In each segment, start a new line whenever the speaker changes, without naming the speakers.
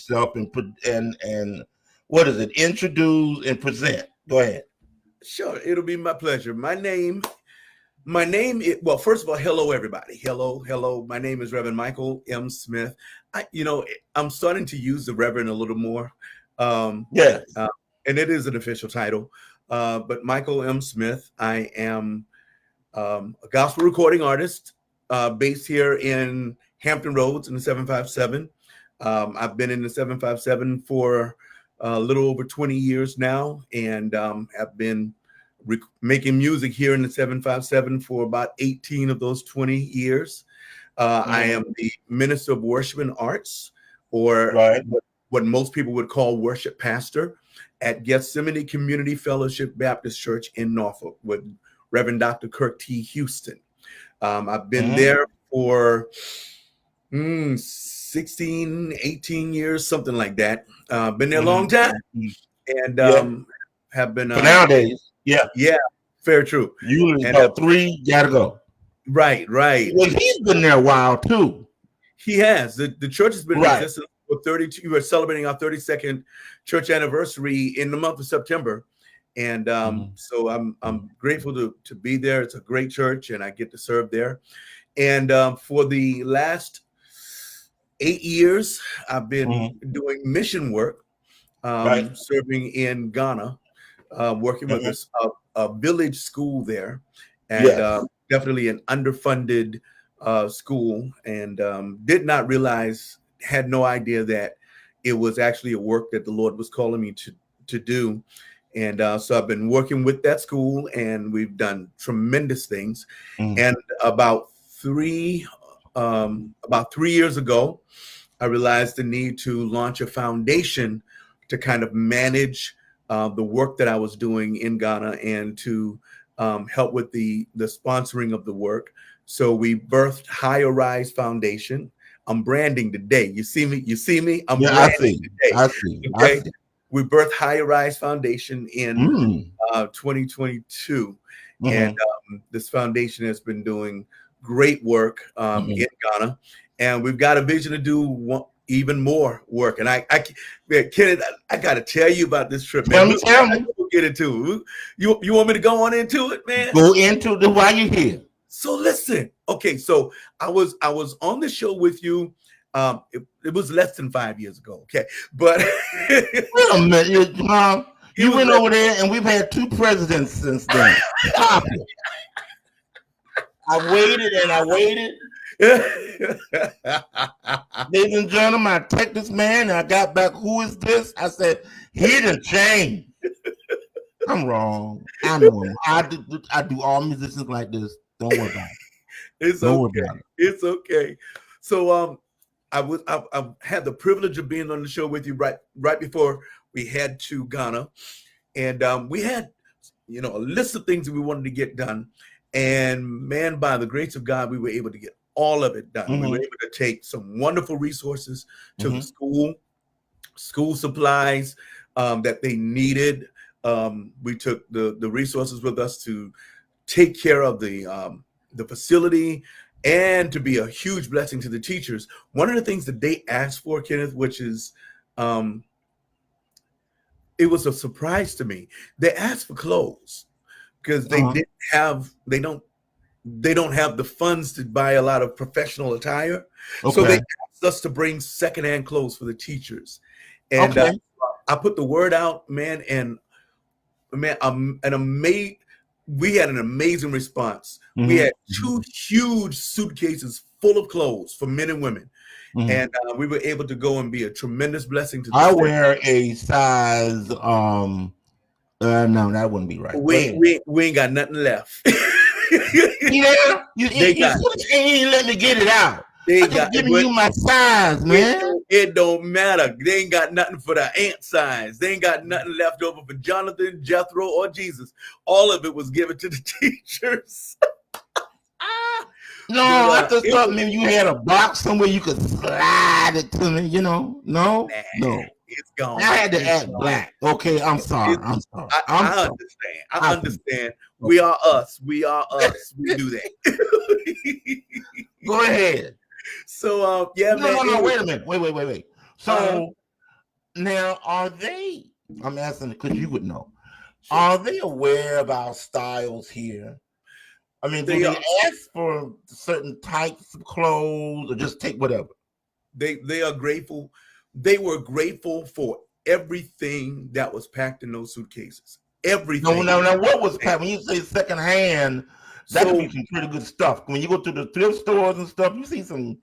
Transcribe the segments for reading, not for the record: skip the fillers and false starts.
yourself and put and what is it? Introduce and present. Go ahead.
Sure, it'll be my pleasure. My name is, well, first of all, hello everybody. Hello. My name is Reverend Michael M. Smith. I'm starting to use the Reverend a little more.
Yes.
And it is an official title. But Michael M. Smith, I am a gospel recording artist based here in Hampton Roads in the 757. I've been in the 757 for a little over 20 years now, and have been making music here in the 757 for about 18 of those 20 years. I am the Minister of Worship and Arts, or what most people would call worship pastor, at Gethsemane Community Fellowship Baptist Church in Norfolk with Reverend Dr. Kirk T. Houston. I've been there for 16, 18 years, something like that. Been there a long time, and have been
for nowadays.
Yeah, fair true.
Usually about 3, gotta go.
Right.
Well, he's been there a while too.
He has. The church has been in existence for 32. We're celebrating our 32nd church anniversary in the month of September. And so I'm grateful to be there. It's a great church, and I get to serve there. And for the last 8 years, I've been doing mission work, serving in Ghana, working with a village school there, and definitely an underfunded school, and had no idea that it was actually a work that the Lord was calling me to do. And so I've been working with that school, and we've done tremendous things. And about 3 years ago, I realized the need to launch a foundation to kind of manage the work that I was doing in Ghana, and to help with the sponsoring of the work. So we birthed Higher Rise Foundation. I'm branding today. You see me? I'm branding today.
I see.
Okay. We birthed Higher Rise Foundation in 2022. And this foundation has been doing great work in Ghana. And we've got a vision to do even more work. And Kenneth, I got to tell you about this trip, man.
Tell me.
We'll get into it. You want me to go on into it, man?
Go into it while you're here.
So listen. Okay, so I was on the show with you. It was less than 5 years ago. Okay, but
wait a minute, you went over there, and we've had 2 presidents since then. Stop it. I waited and I waited. Ladies and gentlemen, I text this man, and I got back, who is this? I said, he done changed. I'm wrong. I know him. I do all musicians like this. Don't worry about it.
It's okay. So I had the privilege of being on the show with you right before we head to Ghana, and we had a list of things that we wanted to get done, and man, by the grace of God, we were able to get all of it done. We were able to take some wonderful resources to the school supplies that they needed. We took the resources with us to take care of the facility, and to be a huge blessing to the teachers. One of the things that they asked for, Kenneth, which is it was a surprise to me. They asked for clothes because they don't have the funds to buy a lot of professional attire. Okay. So they asked us to bring secondhand clothes for the teachers. And I put the word out, man, and we had an amazing response. We had 2 huge suitcases full of clothes for men and women. And we were able to go and be a tremendous blessing to the
I wear a size no, that wouldn't be right.
We ain't got nothing left.
You ain't let me get it out.
They
I'm
got
giving you my size, man.
It don't matter. They ain't got nothing for the ant size. They ain't got nothing left over for Jonathan, Jethro, or Jesus. All of it was given to the teachers.
No, I just thought maybe you had a box somewhere you could slide it to me. No,
no. It's gone.
I had to act black. Okay, I'm sorry.
I understand. We are us. We do that.
Go ahead.
So man.
No. Wait a minute. Wait. So Now, are they? I'm asking because you would know.
Sure.
Are they aware of our styles here? I mean, do
They
they
are
ask for certain types of clothes or just take whatever?
they are grateful. They were grateful for everything that was packed in those suitcases.
No,
Everything.
no, no. What was packed? When you say secondhand, that could be
So,
some pretty good stuff. When you go to the thrift stores and stuff, you see some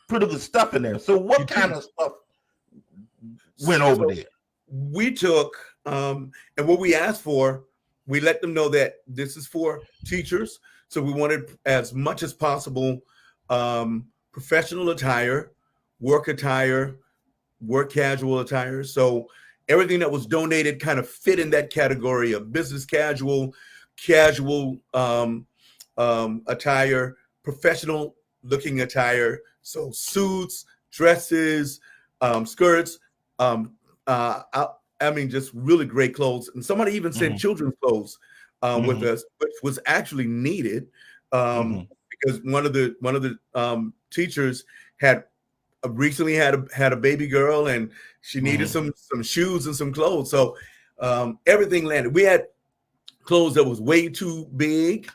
pretty good stuff in there. So,
you
what kind
do.
of stuff went over
So
there?
we took and what we asked for, we let them know that this is for teachers. So we wanted as much as possible professional attire, work attire, work casual attire. So everything that was donated kind of fit in that category of business casual, casual attire, professional looking attire. So suits, dresses, skirts, um, I mean, just really great clothes. And somebody even sent
Mm-hmm.
children's clothes with
Mm-hmm.
us, which was actually needed um,
Mm-hmm.
because one of the teachers had recently had a baby girl, and she needed
Mm-hmm.
some shoes and some clothes. So everything landed. We had clothes that was way too big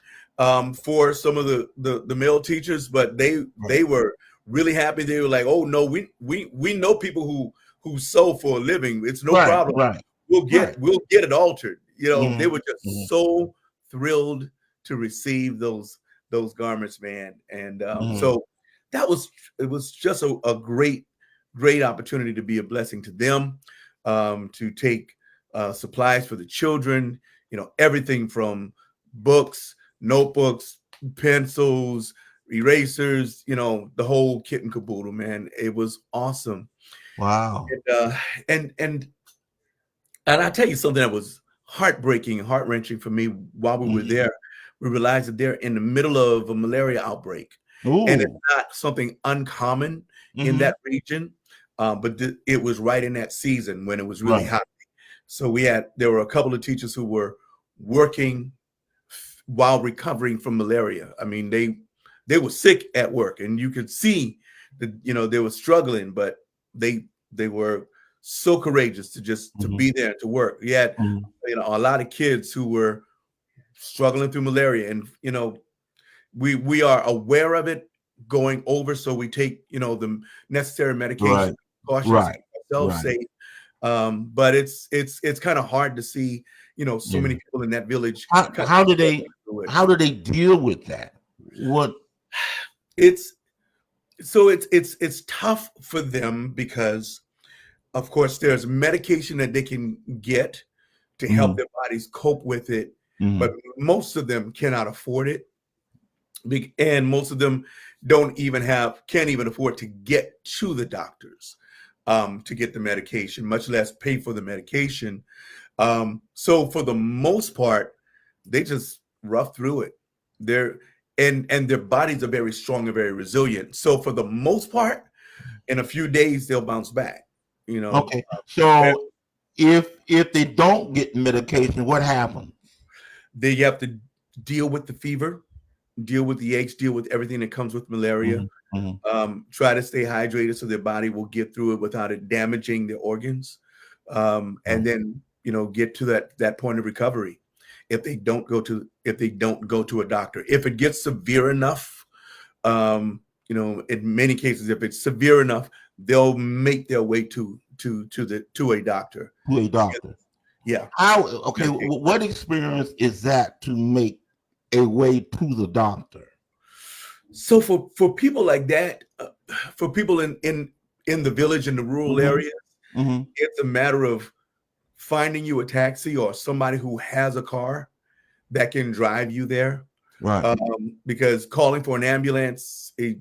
for some of the male teachers, but they
Right.
were really happy. They were like, "Oh no, we know people who sew for a living. It's no
Right.
problem.
Right.
We'll
Right.
get it altered." They
Mm-hmm.
were just
Mm-hmm.
so thrilled to receive those garments, man. And
Mm-hmm.
so that was it was just a great opportunity to be a blessing to them, to take supplies for the children, everything from books, notebooks, pencils, erasers, the whole kit and caboodle, man. It was awesome.
Wow.
And I tell you something that was heartbreaking and heart-wrenching for me while we were
Mm-hmm.
there. We realized that they're in the middle of a malaria outbreak, and it's
Ooh.
not something uncommon in
Mm-hmm.
that region, but it was right in that season when it was really
Right.
hot. So there were a couple of teachers who were working while recovering from malaria. I mean, they were sick at work, and you could see that they were struggling, but they were so courageous to
Mm-hmm.
be there to work. We had
Mm-hmm.
a lot of kids who were struggling through malaria, and we are aware of it going over, so we take the necessary medication,
Right.
cautions to
Right.
keep ourselves
Right.
safe. But it's kind of hard to see so
Yeah.
many people in that village
How,
kind of
how do they
struggling through it.
how do they deal with that? What?
It's it's tough for them because of course there's medication that they can get to help
Mm-hmm.
their bodies cope with it, but
Mm-hmm.
most of them cannot afford it, and most of them can't even afford to get to the doctors to get the medication, much less pay for the medication. So for the most part, they just rough through it. They're and their bodies are very strong and very resilient. So for the most part, in a few days they'll bounce back. You know,
Okay.
Eh,
So if they don't get medication, what happens?
they have to deal with the fever, deal with the aches, deal with everything that comes with malaria.
Mm-hmm. Mm-hmm.
Try to stay hydrated so their body will get through it without it damaging their organs, and
Right.
then get to that point of recovery. If they don't go to a doctor, if it gets severe enough, in many cases, if it's severe enough, they'll make their way to a doctor
To a
to get
doctor.
yeah
How? Okay.
medication.
What experience is that to make a way to the doctor?
So for people like that, for people in the village, in the rural
Mm-hmm.
area,
Mm-hmm.
it's a matter of finding you a taxi or somebody who has a car that can drive you there.
Right.
Because calling for an ambulance,
That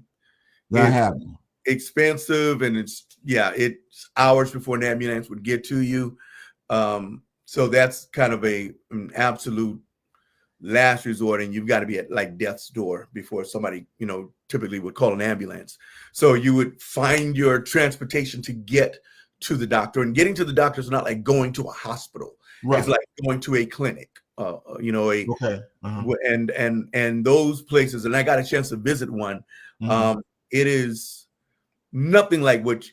it's
happened.
expensive, and it's hours before an ambulance would get to you. So that's kind of an absolute last resort, and you've got to be at like death's door before somebody typically would call an ambulance. So you would find your transportation to get to the doctor, and getting to the doctor is not like going to a hospital. It's
Right.
like going to a clinic, a
Okay. Uh-huh.
and those places. And I got a chance to visit one.
Mm-hmm.
It is nothing like what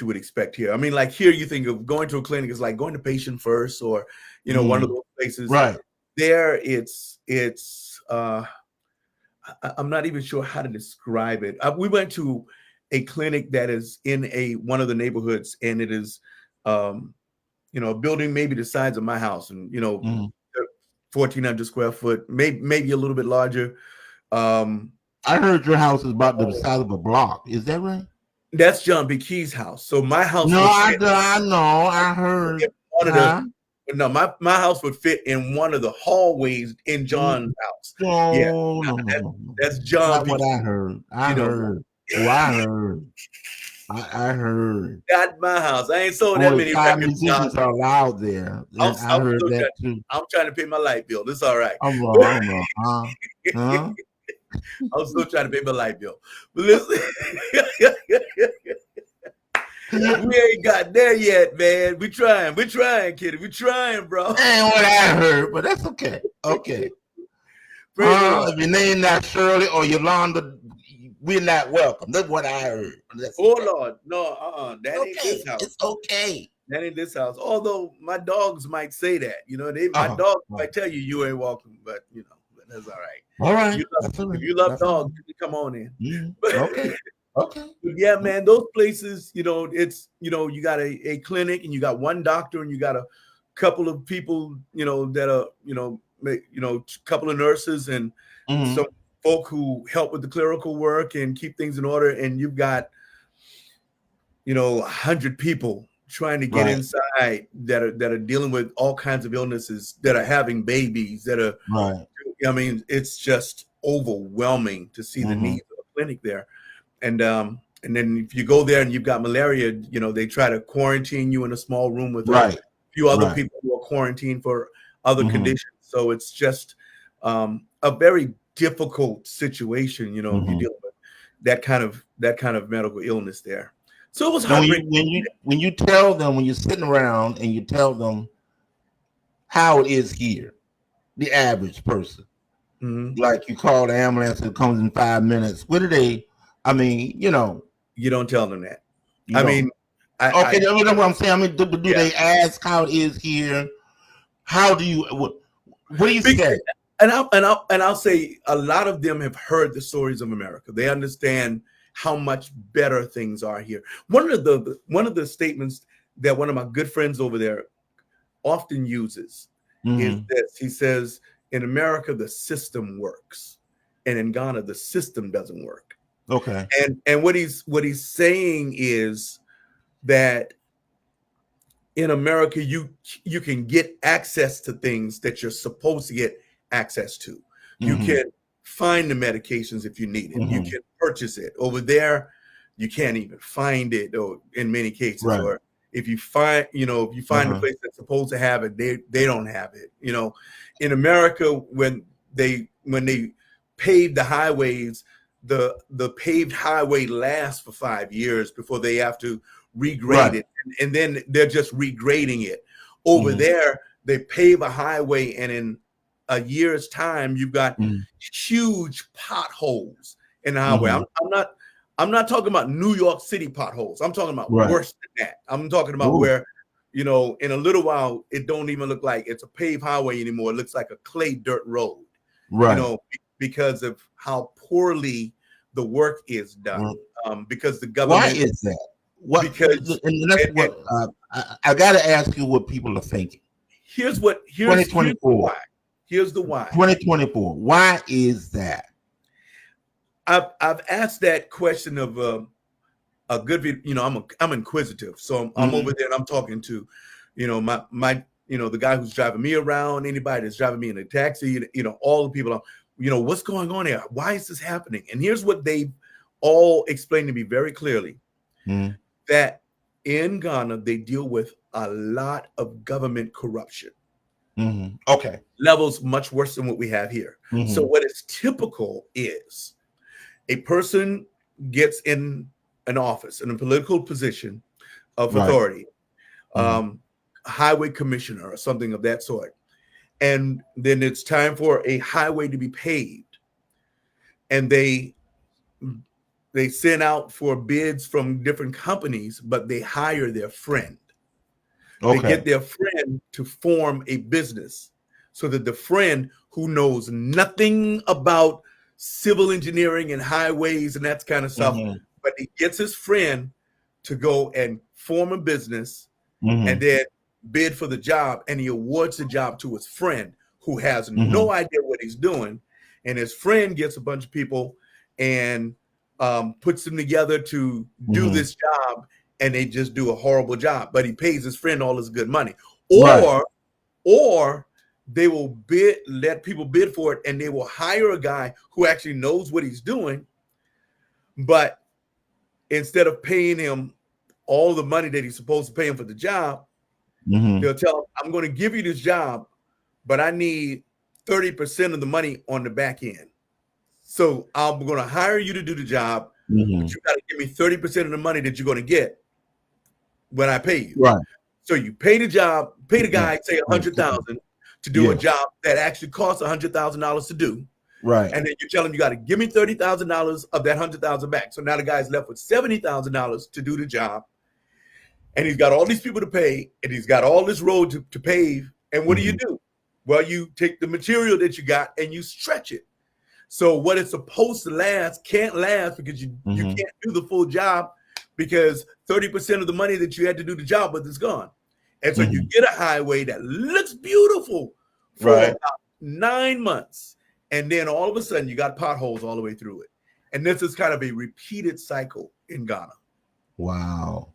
you would expect here. I mean, like here, you think of going to a clinic is like going to patient first, or one of those places.
Right.
There, I'm not even sure how to describe it. We went to a clinic that is in one of the neighborhoods, and it is, a building maybe the size of my house, and 1,400 square foot, maybe a little bit larger.
I heard your house is about the size of a block. Is that right?
That's John B. Key's house. So my house.
No, I know. I heard.
No, my house would fit in one of the hallways in John's house.
No,
that's John.
Not what I heard. I heard. I heard.
Not my house. I ain't sold that many
records.
Musicians
are allowed there. I heard that too.
I'm trying to pay my light bill. It's all right.
I'm wrong. Huh?
I'm still trying to pay my light bill. But listen. We ain't got there yet, man. We trying, Kitty. We trying, bro.
Ain't what I heard, but that's okay. Okay. If your name not Shirley or Yolanda, we're not welcome. That's what I heard.
Lord, no, that ain't this house.
It's okay.
That ain't this house. Although my dogs might say that, my dogs might tell you ain't welcome, but that's all right.
All right.
If you love dogs, you can come on in.
Mm-hmm. Okay. Okay.
Yeah, man, those places, it's, you got a clinic, and you got one doctor, and you got a couple of people, that are, couple of nurses, and some folk who help with the clerical work and keep things in order. And you've got, 100 people trying to get inside that are dealing with all kinds of illnesses, that are having babies, that are, I mean, it's just overwhelming to see the needs of the clinic there. And then if you go there and you've got malaria, they try to quarantine you in a small room with a few other people who are quarantined for other conditions. So it's just a very difficult situation, if you're dealing with that kind of medical illness there. So it was heartbreaking.
When you tell them, when you're sitting around and you tell them how it is here, the average person, like you call the ambulance, it comes in 5 minutes. What do they? I mean, you
don't tell them that.
I mean, you know what I'm saying. I mean, do they ask how it is here? How do you? What do you say?
And I'll say a lot of them have heard the stories of America. They understand how much better things are here. One of the statements that one of my good friends over there often uses is this. He says, in America, the system works, and in Ghana, the system doesn't work.
Okay.
And what he's saying is that in America, you can get access to things that you're supposed to get access to. You can find the medications if you need it. You can purchase it. Over there, you can't even find it, or in many cases, or if you find the place that's supposed to have it, they don't have it. In America, when they paved the highways, the paved highway lasts for 5 years before they have to regrade it, and then they're just regrading it. Over there, they pave a highway, and in a year's time, you've got huge potholes in the highway. I'm not talking about New York City potholes. I'm talking about worse than that. I'm talking about where, in a little while, it don't even look like it's a paved highway anymore. It looks like a clay dirt road, because of how poorly the work is done. Because the government.
Why is that? I got to ask you what people are thinking.
Here's 2024. Here's the why.
2024. Why is that?
I've asked that question of a good. I'm inquisitive, so I'm over there and I'm talking to, my the guy who's driving me around, anybody that's driving me in a taxi, all the people. What's going on here? Why is this happening? And here's what they've all explained to me very clearly: that in Ghana they deal with a lot of government corruption.
Okay.
Levels much worse than what we have here. So what is typical is a person gets in an office, in a political position of authority, highway commissioner or something of that sort. And then it's time for a highway to be paved. And they they send out for bids from different companies, but they hire their friend. They get their friend to form a business so that the friend who knows nothing about civil engineering and highways and that kind of stuff, but he gets his friend to go and form a business and then bid for the job, and he awards the job to his friend who has no idea what he's doing. And his friend gets a bunch of people and puts them together to do this job, and they just do a horrible job, but he pays his friend all his good money. Or they will let people bid for it, and they will hire a guy who actually knows what he's doing, but instead of paying him all the money that he's supposed to pay him for the job, they'll tell him, I'm going to give you this job, but I need 30% of the money on the back end. So I'm going to hire you to do the job, but you got to give me 30% of the money that you're going to get when I pay you.
Right.
So you pay the guy, say $100,000 to do a job that actually costs $100,000 to do.
Right.
And then you tell him, you got to give me $30,000 of that $100,000 back. So now the guy's left with $70,000 to do the job. And he's got all these people to pay, and he's got all this road to pave. And what do? Well, you take the material that you got and you stretch it. So what it's supposed to last can't last because you can't do the full job, because 30% of the money that you had to do the job with is gone. And so you get a highway that looks beautiful for about 9 months. And then all of a sudden you got potholes all the way through it. And this is kind of a repeated cycle in Ghana.
Wow.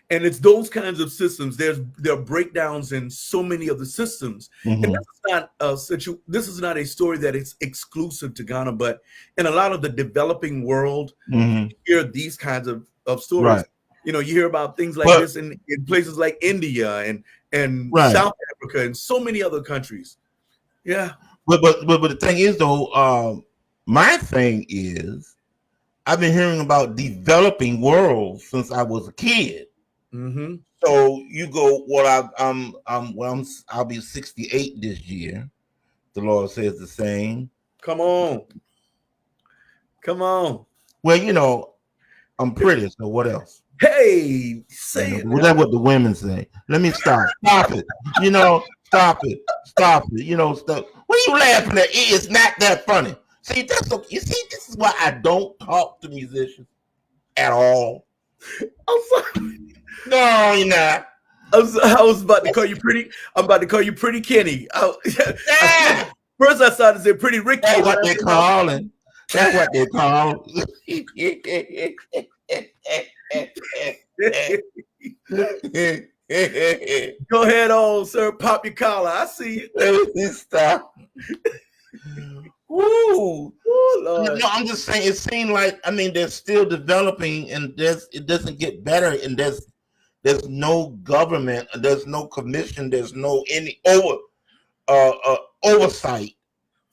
And it's those kinds of systems. There are breakdowns in so many of the systems. And this is not a story that is exclusive to Ghana, but in a lot of the developing world, you hear these kinds of stories. Right. You know, you hear about things like this in places like India and South Africa and so many other countries. Yeah.
But the thing is, though, my thing is, I've been hearing about developing world since I was a kid. So you go, well, I'll be 68 this year. The Lord says the same.
Come on.
Well, you know, I'm pretty, so what else?
Hey, say it.
Well, that's what the women say. Let me stop. Stop it. You know, stop it. You know, stop. What are you laughing at? It's not that funny. See, you see, this is why I don't talk to musicians at all.
I'm sorry.
No, you're not.
I was about to call you pretty. I'm about to call you Pretty Kenny. First, I started to say Pretty Ricky.
That's what they're calling. That's what they call.
Go ahead on, sir. Pop your collar. I see you.
Stop. Woo. Lord. No, I'm just saying. It seems like, I mean, they're still developing, and it doesn't get better, and there's no government, there's no commission, there's no any oversight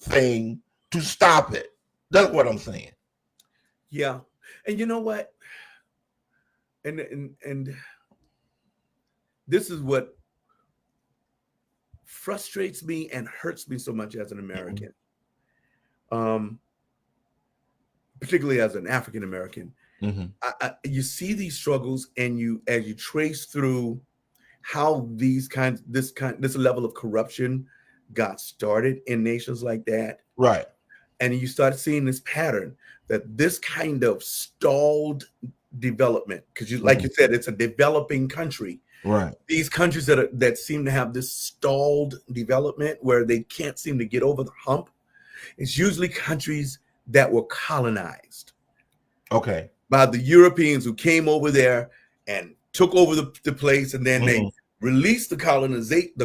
thing to stop it. That's what I'm saying.
Yeah, and you know what? And this is what frustrates me and hurts me so much as an American, particularly as an African American. You see these struggles, and as you trace through how this level of corruption got started in nations like that,
right? And
you start seeing this pattern that this kind of stalled development, because like you said, it's a developing country, right? These countries that seem to have this stalled development where they can't seem to get over the hump, it's usually countries that were colonized. Okay. By the Europeans who came over there and took over the place, and then they released the colonization,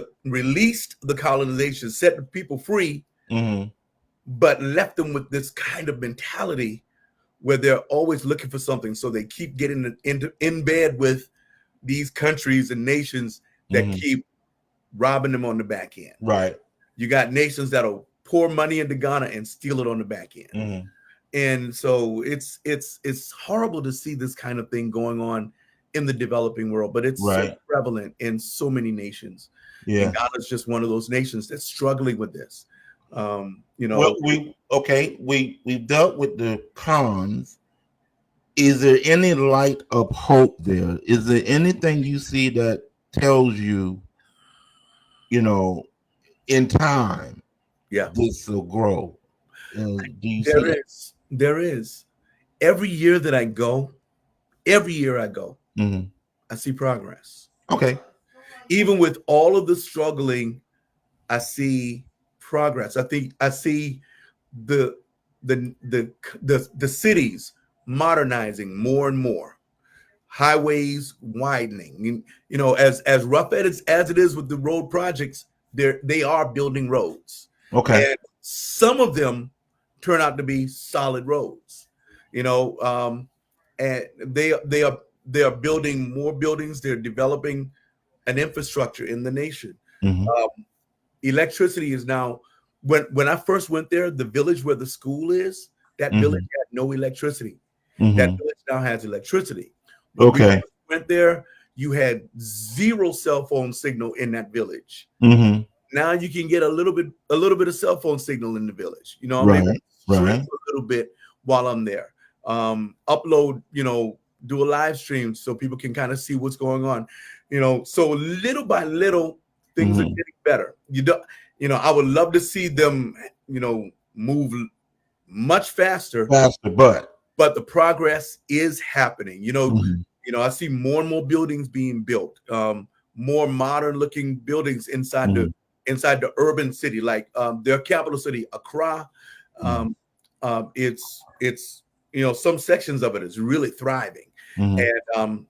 set the people free, but left them with this kind of mentality where they're always looking for something. So they keep getting in bed with these countries and nations that keep robbing them on the back end. Right. You got nations that'll pour money into Ghana and steal it on the back end. And so it's horrible to see this kind of thing going on in the developing world, but it's so prevalent in so many nations. Yeah, and Ghana's just one of those nations that's struggling with this. You know,
well, we've dealt with the cons. is there any light of hope there? Is there anything you see that tells you, in time,
Yeah,
this will grow? Do you see
there
that?
is. There is. Every year that I go, every year I go,
Hmm.
I see progress.
Okay.
Even with all of the struggling, I see progress. I think I see the the cities modernizing more and more, highways widening. As rough as it is with the road projects, they are building roads,
Okay.
and some of them turn out to be solid roads. You know, and they are building more buildings. They're developing an infrastructure in the nation.
Hmm.
Electricity is now, when I first went there, the village where the school is, that village
Hmm.
had no electricity. That
Hmm.
village now has electricity. When we
Okay.
first went there, you had zero cell phone signal in that village.
Hmm.
Now you can get a little bit of cell phone signal in the village. I'm able
Right.
to stream
Right.
a little bit while I'm there. Upload, do a live stream so people can kind of see what's going on. So little by little, things are
Hmm.
getting better. I would love to see them, move much faster,
Faster,
but the progress is happening.
Mhm.
I see more and more buildings being built, more modern looking buildings
Mhm.
inside the urban city, like their capital city, Accra.
Mhm.
Um, it's some sections of it is really thriving,
Mhm.
and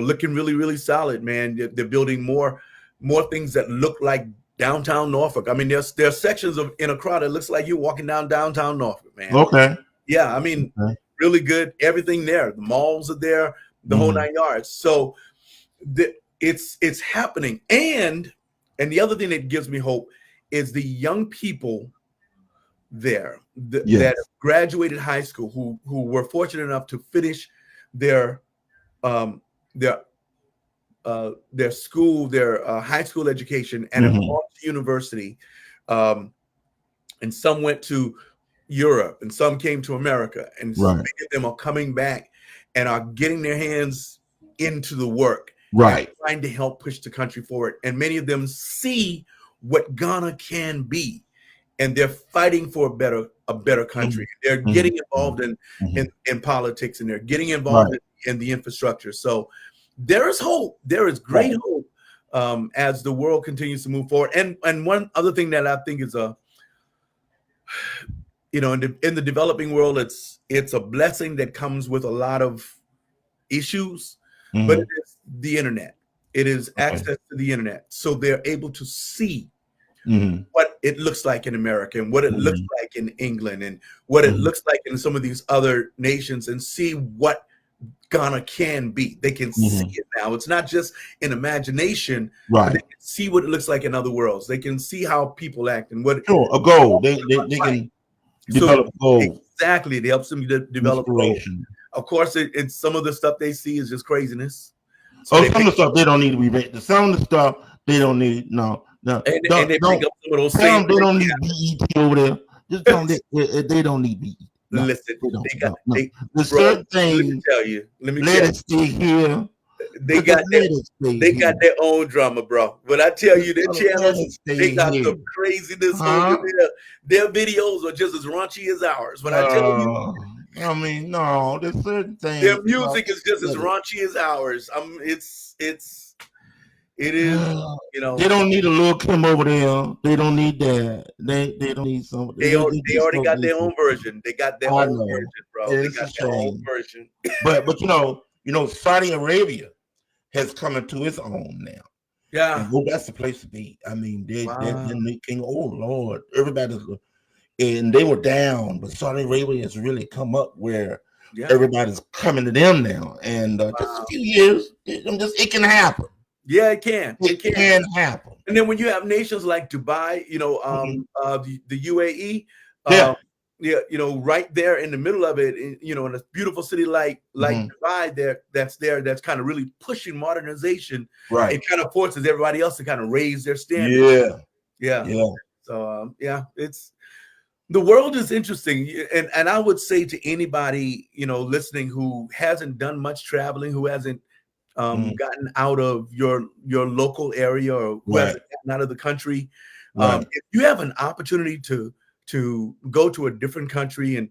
looking really really solid. Man, they're building more things that look like downtown Norfolk. I mean, there's sections of in Accra that looks like you're walking down downtown Norfolk, man.
Okay.
Yeah, I mean,
Okay.
really good. Everything there. The malls are there, the whole
Mhm.
9 yards. So it's happening. And the other thing that gives me hope is the young people there that
Yes.
graduated high school who were fortunate enough to finish their um their their school, their high school education, and have
Mhm.
gone to university. Um, and some went to Europe, and some came to America, and
Right.
many of them are coming back and are getting their hands into the work and
Right.
trying to help push the country forward. And many of them see what Ghana can be, and they're fighting for a better country.
Mhm.
They're
Mhm.
getting involved in
Mhm.
politics, and they're getting involved
Right.
in the infrastructure. So there is hope. There is great
Right.
hope as the world continues to move forward. And one other thing that I think is in the developing world, it's a blessing that comes with a lot of issues, but it
Mhm.
is the internet. It is
Okay.
access to the internet, so they're able to see
Mhm.
what it looks like in America, and what it looks
Mhm.
like in England, and what it
Mhm.
looks like in some of these other nations, and see what Ghana can be. They can see
Mhm.
it now. It's not just an imagination, but they
Right.
can see what it looks like in other worlds. They can see how people act and what
Sure. A goal. They
right.
can
So
develop goals,
exactly, it helps them to develop goals.
inspiration.
Of course, it's some of the stuff they see is just craziness. So
Oh,
they
some of
pick
the stuff they don't need to be rated. Some of the stuff they don't need. No, no.
and they pick
Don't
up some of those
tell
same
them they
things.
don't need BET over there. Just tell them they don't need BET. No,
Listen,
they don't.
they got
No, no.
they
There's
bro.
certain
Let me
things.
tell you. Let me
Let
tell
it stay here.
you. They got
Just
their
let it stay
they got
here.
their own drama, bro. When I tell you their
Let
channels,
it
they
stay
got
here.
some craziness over
Huh?
there. Their videos are just as raunchy as ours. When I tell you
Uh, I mean, no. There's certain things.
their music is
Just
just as
let it.
raunchy as ours. It is, you
They
know,
don't need a little Kim over there. They don't need that. They don't need some. They
they
just
already
don't
got
need
their
some.
own version. They got their
I
own
know.
version, bro. They
It's
got
a
their own
shame.
version.
But Saudi Arabia has come into its own now.
Yeah.
And oh, that's the place to be. I mean, they're
Wow.
making, oh Lord, everybody's, and they were down, but Saudi Arabia has really come up where
Yeah.
everybody's coming to them now. And just a
Wow.
few years, it can happen.
Yeah, it can.
It
It can.
can happen.
And then when you have nations like Dubai,
Mhm.
the UAE,
Yeah.
um, yeah, right there in the middle of it, in a beautiful city like
Mhm.
Dubai, that's kind of really pushing modernization.
Right.
It kind of forces everybody else to kind of raise their standards.
Yeah.
Yeah.
Yeah.
So yeah, The world is interesting, and I would say to anybody listening who hasn't done much traveling, who hasn't gotten out of your local area, or who
Right.
hasn't gotten out of the country,
Right.
if you have an opportunity to go to a different country, and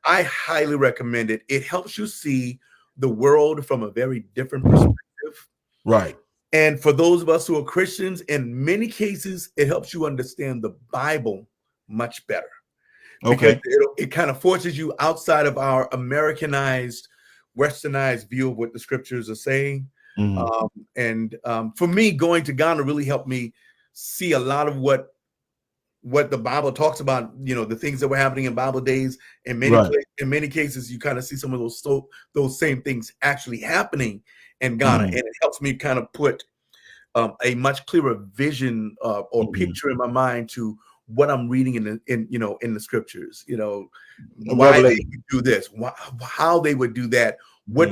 I highly recommend it. It helps you see the world from a very different perspective.
Right.
And for those of us who are Christians, in many cases, it helps you understand the Bible much better. Because
Okay.
it kind of forces you outside of our Americanized, westernized view of what the scriptures are saying. And for me, going to Ghana really helped me see a lot of what the Bible talks about, the things that were happening in Bible days. In many cases, you kind of see some of those same things actually happening in Ghana. And it helps me kind of put a much clearer vision or picture in my mind to what I'm reading in the scriptures, why they would do this, how they would do that, what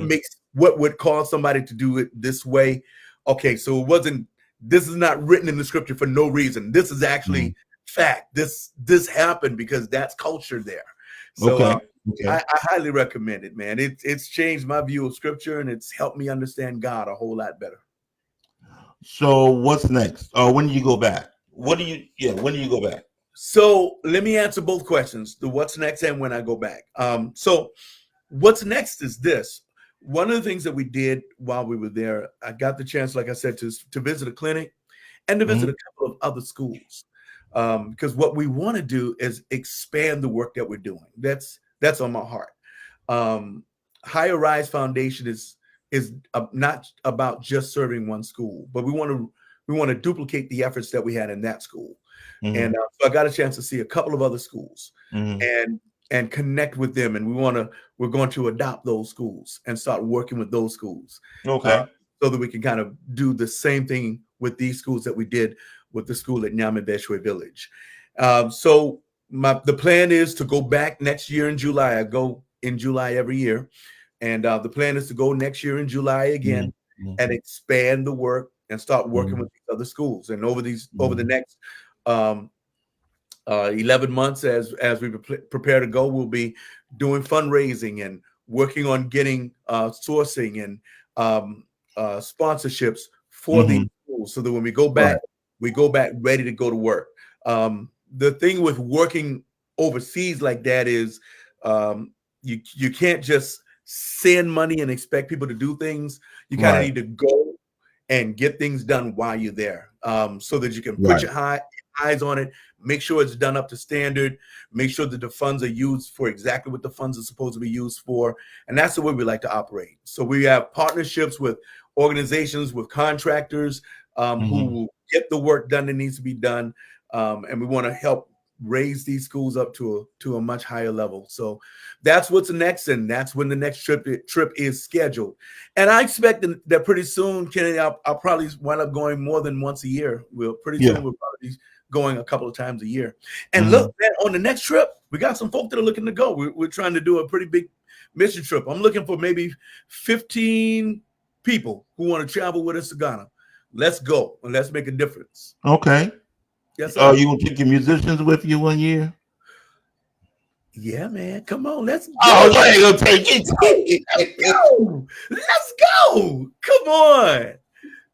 would cause somebody to do it this way. Okay, so this is not written in the scripture for no reason. This is actually fact. This happened because that's culture there. So I highly recommend it, man. It's changed my view of scripture, and it's helped me understand God a whole lot better.
So what's next? When do you go back? When do you go back?
So let me answer both questions, the what's next and when I go back. So what's next is this. One of the things that we did while we were there, I got the chance, like I said, to visit a clinic and to visit a couple of other schools. Because what we want to do is expand the work that we're doing. That's on my heart. Higher Rise Foundation is not about just serving one school, but we want to duplicate the efforts that we had in that school. And so I got a chance to see a couple of other schools and connect with them. And we're going to adopt those schools and start working with those schools.
Okay.
So that we can kind of do the same thing with these schools that we did with the school at Nyamebeshwe Village. So the plan is to go back next year in July. I go in July every year. And the plan is to go next year in July again and expand the work and start working with these other schools. And over the next 11 months, as we prepare to go, we'll be doing fundraising and working on getting sourcing and sponsorships for these schools, so that when we go back, we go back ready to go to work. The thing with working overseas like that is you can't just send money and expect people to do things. You kind of need to go and get things done while you're there, so that you can put your eyes on it, make sure it's done up to standard, make sure that the funds are used for exactly what the funds are supposed to be used for. And that's the way we like to operate. So we have partnerships with organizations, with contractors who will get the work done that needs to be done. And we want to help raise these schools up to a much higher level. So that's what's next, and that's when the next trip is scheduled. And I expect that pretty soon, Kennedy, I'll probably wind up going more than once a year. Soon we'll probably be going a couple of times a year. And look, man, on the next trip, we got some folk that are looking to go. We're trying to do a pretty big mission trip. I'm looking for maybe 15 people who want to travel with us to Ghana. Let's go and let's make a difference.
Okay.
Yes, sir.
You gonna take your musicians with you one year?
Yeah, man. Come on, let's go.
Oh, I ain't gonna take it.
Let's go.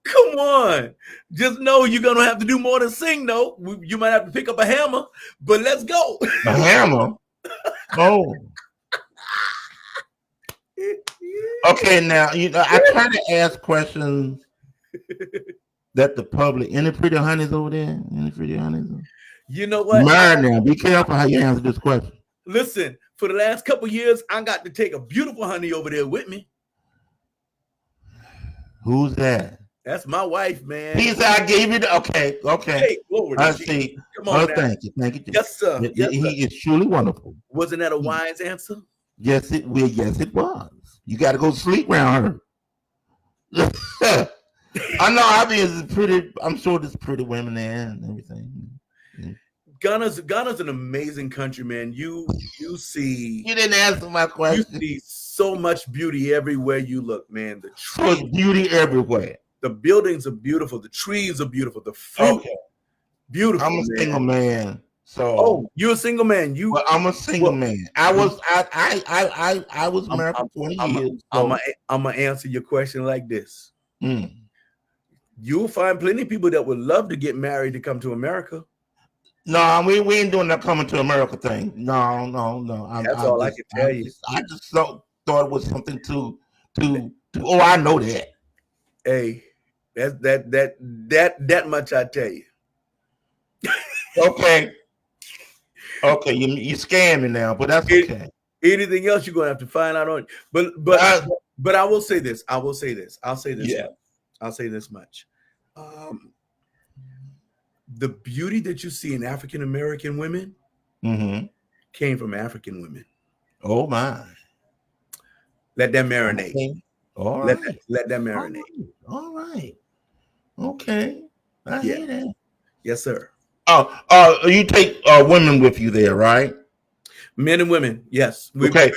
Come on. Just know you're gonna have to do more than sing, though. You might have to pick up a hammer, but let's go.
A hammer? Oh. Okay, now I try to ask questions that the public. Any pretty honeys over there? Any pretty honeys?
You know what?
Now, be careful how you answer this question.
Listen, for the last couple of years, I got to take a beautiful honey over there with me.
Who's that?
That's my wife, man.
I gave you the okay.
Hey, glory.
I see.
Come on,
thank you.
Yes, sir.
He is truly wonderful.
Wasn't that a wise answer?
Yes, it was. You got to go sleep around her. I know. I mean, it's pretty. I'm sure there's pretty women there and everything.
Ghana's an amazing country, man. You see.
You didn't answer my question.
You see so much beauty everywhere you look, man. The
trees, beauty everywhere.
The buildings are beautiful. The trees are beautiful. The fruit, beautiful.
I'm a single man. So,
Oh, you're a single man.
well, I'm a single
Well,
man. I was
I'm
married
I'm
for 20
I'm
years.
I'm
So,
I'm gonna answer your question like this.
mm.
You'll find plenty of people that would love to get married to come to America.
No, we ain't doing that coming to America thing. No, no, no.
That's all I can tell you.
I just thought it was something to. Oh, I know that.
Hey, that much I tell you.
Okay, okay. You scamming now, but that's
It,
okay.
anything else you're gonna have to find out on. But I will say this. I will say this. I'll say this.
Yeah.
I'll say this much. The beauty that you see in African American women
Mm-hmm.
came from African women.
Oh my.
Let that marinate.
Okay. All
Let
right.
that marinate.
All right. Okay. I
Yeah.
hear that.
Yes, sir.
You take women with you there, right?
Men and women. Yes.
Okay.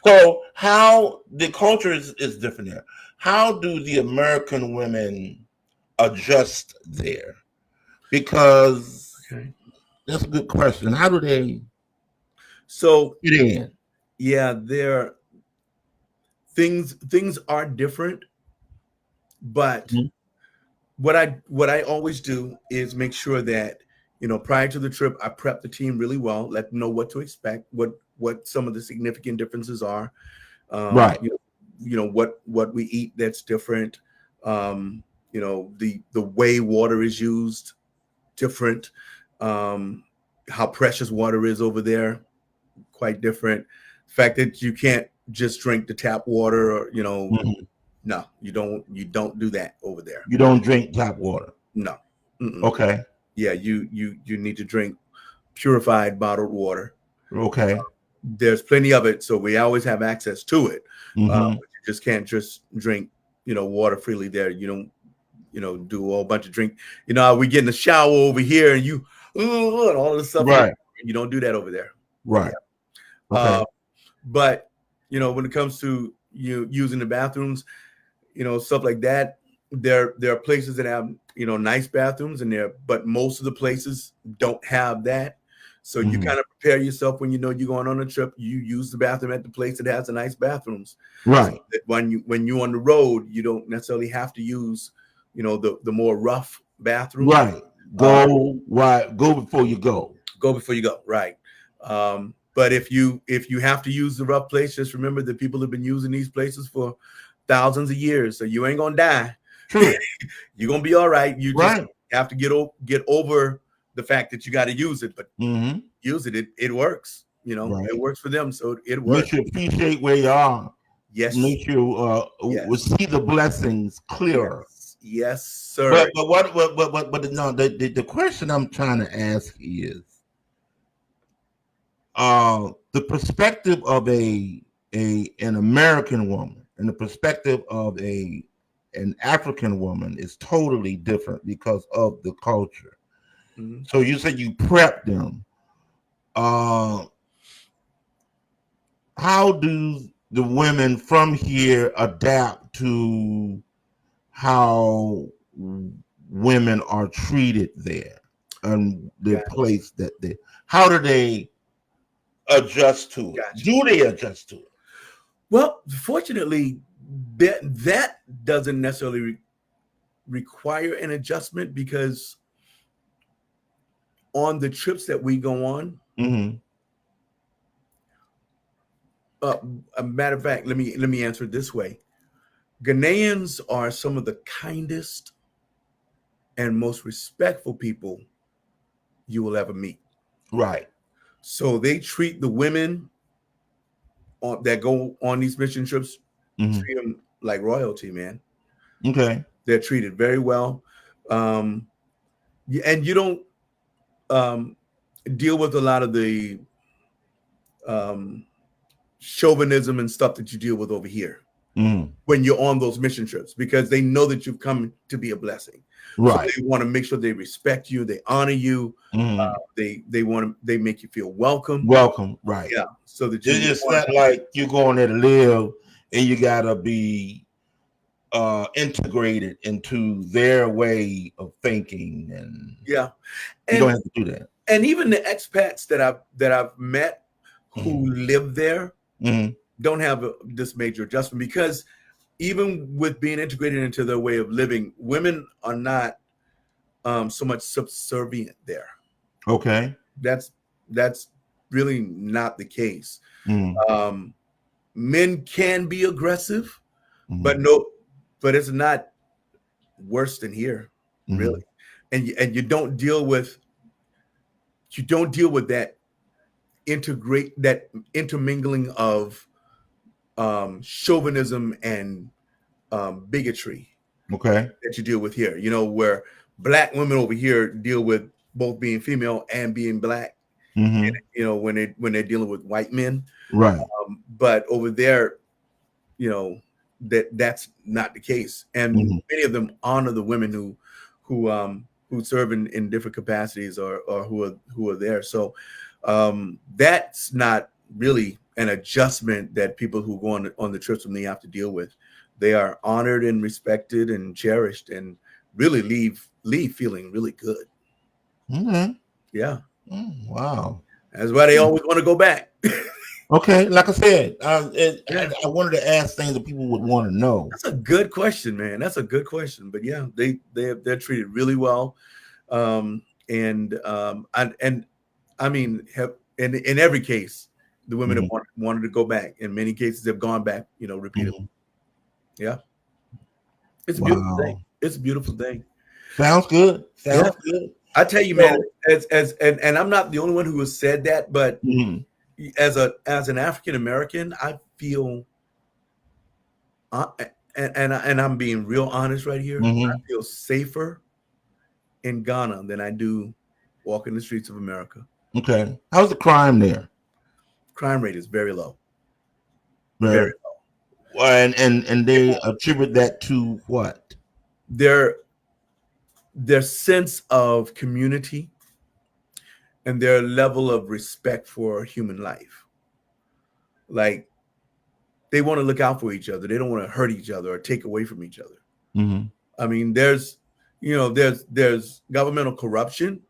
So how the culture is different there. How do the American women adjust there? Because
Okay.
that's a good question. How do they
So
fit in?
yeah, there things are different, but
Mhm.
what I always do is make sure that prior to the trip I prep the team really well, let them know what to expect, what some of the significant differences are.
Right.
What we eat that's different. The way water is used different. How precious water is over there, quite different. The fact that you can't just drink the tap water, or
Mhm.
no, you don't do that over there.
You don't drink tap water.
No. Mm-mm.
Okay.
Yeah, you need to drink purified bottled water.
Okay.
There's plenty of it, so we always have access to it.
Mm-hmm.
But you just can't just drink water freely there. You don't do a whole bunch of drink. We get in the shower over here and and all this stuff.
Right.
You don't do that over there.
Right.
Yeah.
Okay.
But when it comes to using the bathrooms, stuff like that, there are places that have nice bathrooms in there, but most of the places don't have that. So you kind of prepare yourself when you're going on a trip. You use the bathroom at the place that has the nice bathrooms.
Right.
So that when you're on the road, you don't necessarily have to use the more rough bathroom.
Right. Go before you go.
Go before you go. Right. But if you have to use the rough place, just remember that people have been using these places for thousands of years, so you ain't gonna die.
True.
You're gonna be all right. You just
Right.
have to get over the fact that you got to use it, but
Mm-hmm.
use it. It works.
Right.
It works for them, so it
Make
works.
you appreciate where you are.
Yes.
Make you
Yes.
see the blessings clearer.
Yes, sir.
But no, the question I'm trying to ask is the perspective of an American woman and the perspective of an African woman is totally different because of the culture.
Mm-hmm.
So you said you prep them. How do the women from here adapt to how women are treated there and the place that how do they adjust to it?
Gotcha.
Do they adjust to it?
Well, fortunately, that doesn't necessarily require an adjustment, because on the trips that we go on,
Mm-hmm.
a matter of fact, let me answer it this way. Ghanaians are some of the kindest and most respectful people you will ever meet.
Right.
So they treat the women that go on these mission trips, treat them like royalty, man.
Okay.
They're treated very well. And you don't deal with a lot of the chauvinism and stuff that you deal with over here when you're on those mission trips, because they know that you've come to be a blessing.
Right.
So they want to make sure they respect you, they honor you, they make you feel welcome.
Welcome, right?
Yeah. So that
it's not like you're going there to live and you gotta be integrated into their way of thinking, and
yeah,
you don't have to do that.
And even the expats that I've met who live there don't have this major adjustment, because even with being integrated into their way of living, women are not so much subservient there.
Okay.
That's really not the case.
Mm.
Men can be aggressive,
Mm.
but it's not worse than here, really. And you don't deal with that intermingling of chauvinism and bigotry
Okay.
that you deal with here. You know, where black women over here deal with both being female and being black. You know, when they're dealing with white men,
Right.
But over there, you know, that's not the case, and many of them honor the women who serve in different capacities or who are there. So that's not really an adjustment that people who go on the trips with me have to deal with. They are honored and respected and cherished, and really leave feeling really good. Yeah.
Wow.
That's why they always want to go back.
Okay, like I said, I wanted to ask things that people would want to know.
That's a good question, man. That's a good question. But yeah, they're treated really well, and I mean, in every case, the women have wanted to go back. In many cases, they've gone back, you know, repeatedly. Yeah, it's a beautiful thing. It's a beautiful thing.
Sounds good. Sounds good.
I tell you, man, and I'm not the only one who has said that, but as an African American, I feel, and I'm being real honest right here, I feel safer in Ghana than I do walking the streets of America.
Okay, how's the crime there?
Crime rate is very low.
Very low. And they attribute that to what?
Their sense of community and their level of respect for human life. Like, they want to look out for each other. They don't want to hurt each other or take away from each other. I mean, there's governmental corruption.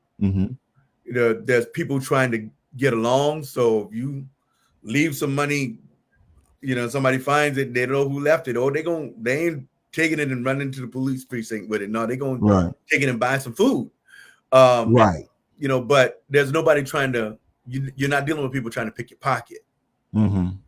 There's people trying to get along. So if you leave some money, you know, somebody finds it, they don't know who left it, or they ain't taking it and running to the police precinct with it. No, they're going to take it and buy some food. You know, but there's nobody trying to. You're not dealing with people trying to pick your pocket. You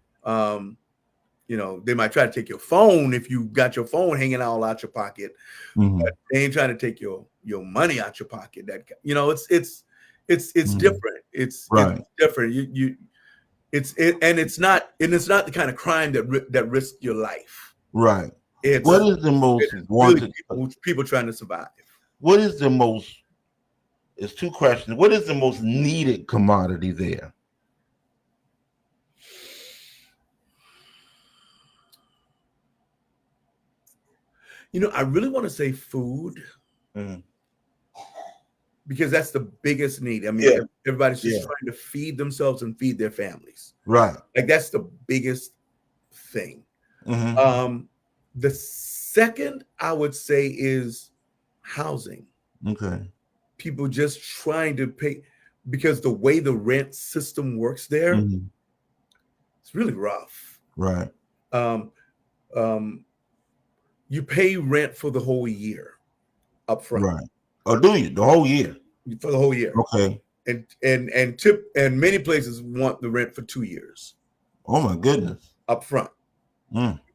know, they might try to take your phone if you got your phone hanging all out your pocket. But they ain't trying to take your money out your pocket. That, you know, it's different. It's different. It's not the kind of crime that risks your life.
Right. What is the most wanted?
Really people trying to survive.
What is the most? It's two questions. What is the most needed commodity there?
You know, I really want to say food, because that's the biggest need. I mean, everybody's just trying to feed themselves and feed their families.
Right.
Like, that's the biggest thing. The second, I would say, is housing.
Okay.
People just trying to pay, because the way the rent system works there, it's really rough.
Right.
You pay rent for the whole year up front.
Right. Or do you? The whole year?
For the whole year.
Okay.
And many places want the rent for 2 years.
Oh my goodness.
Up front.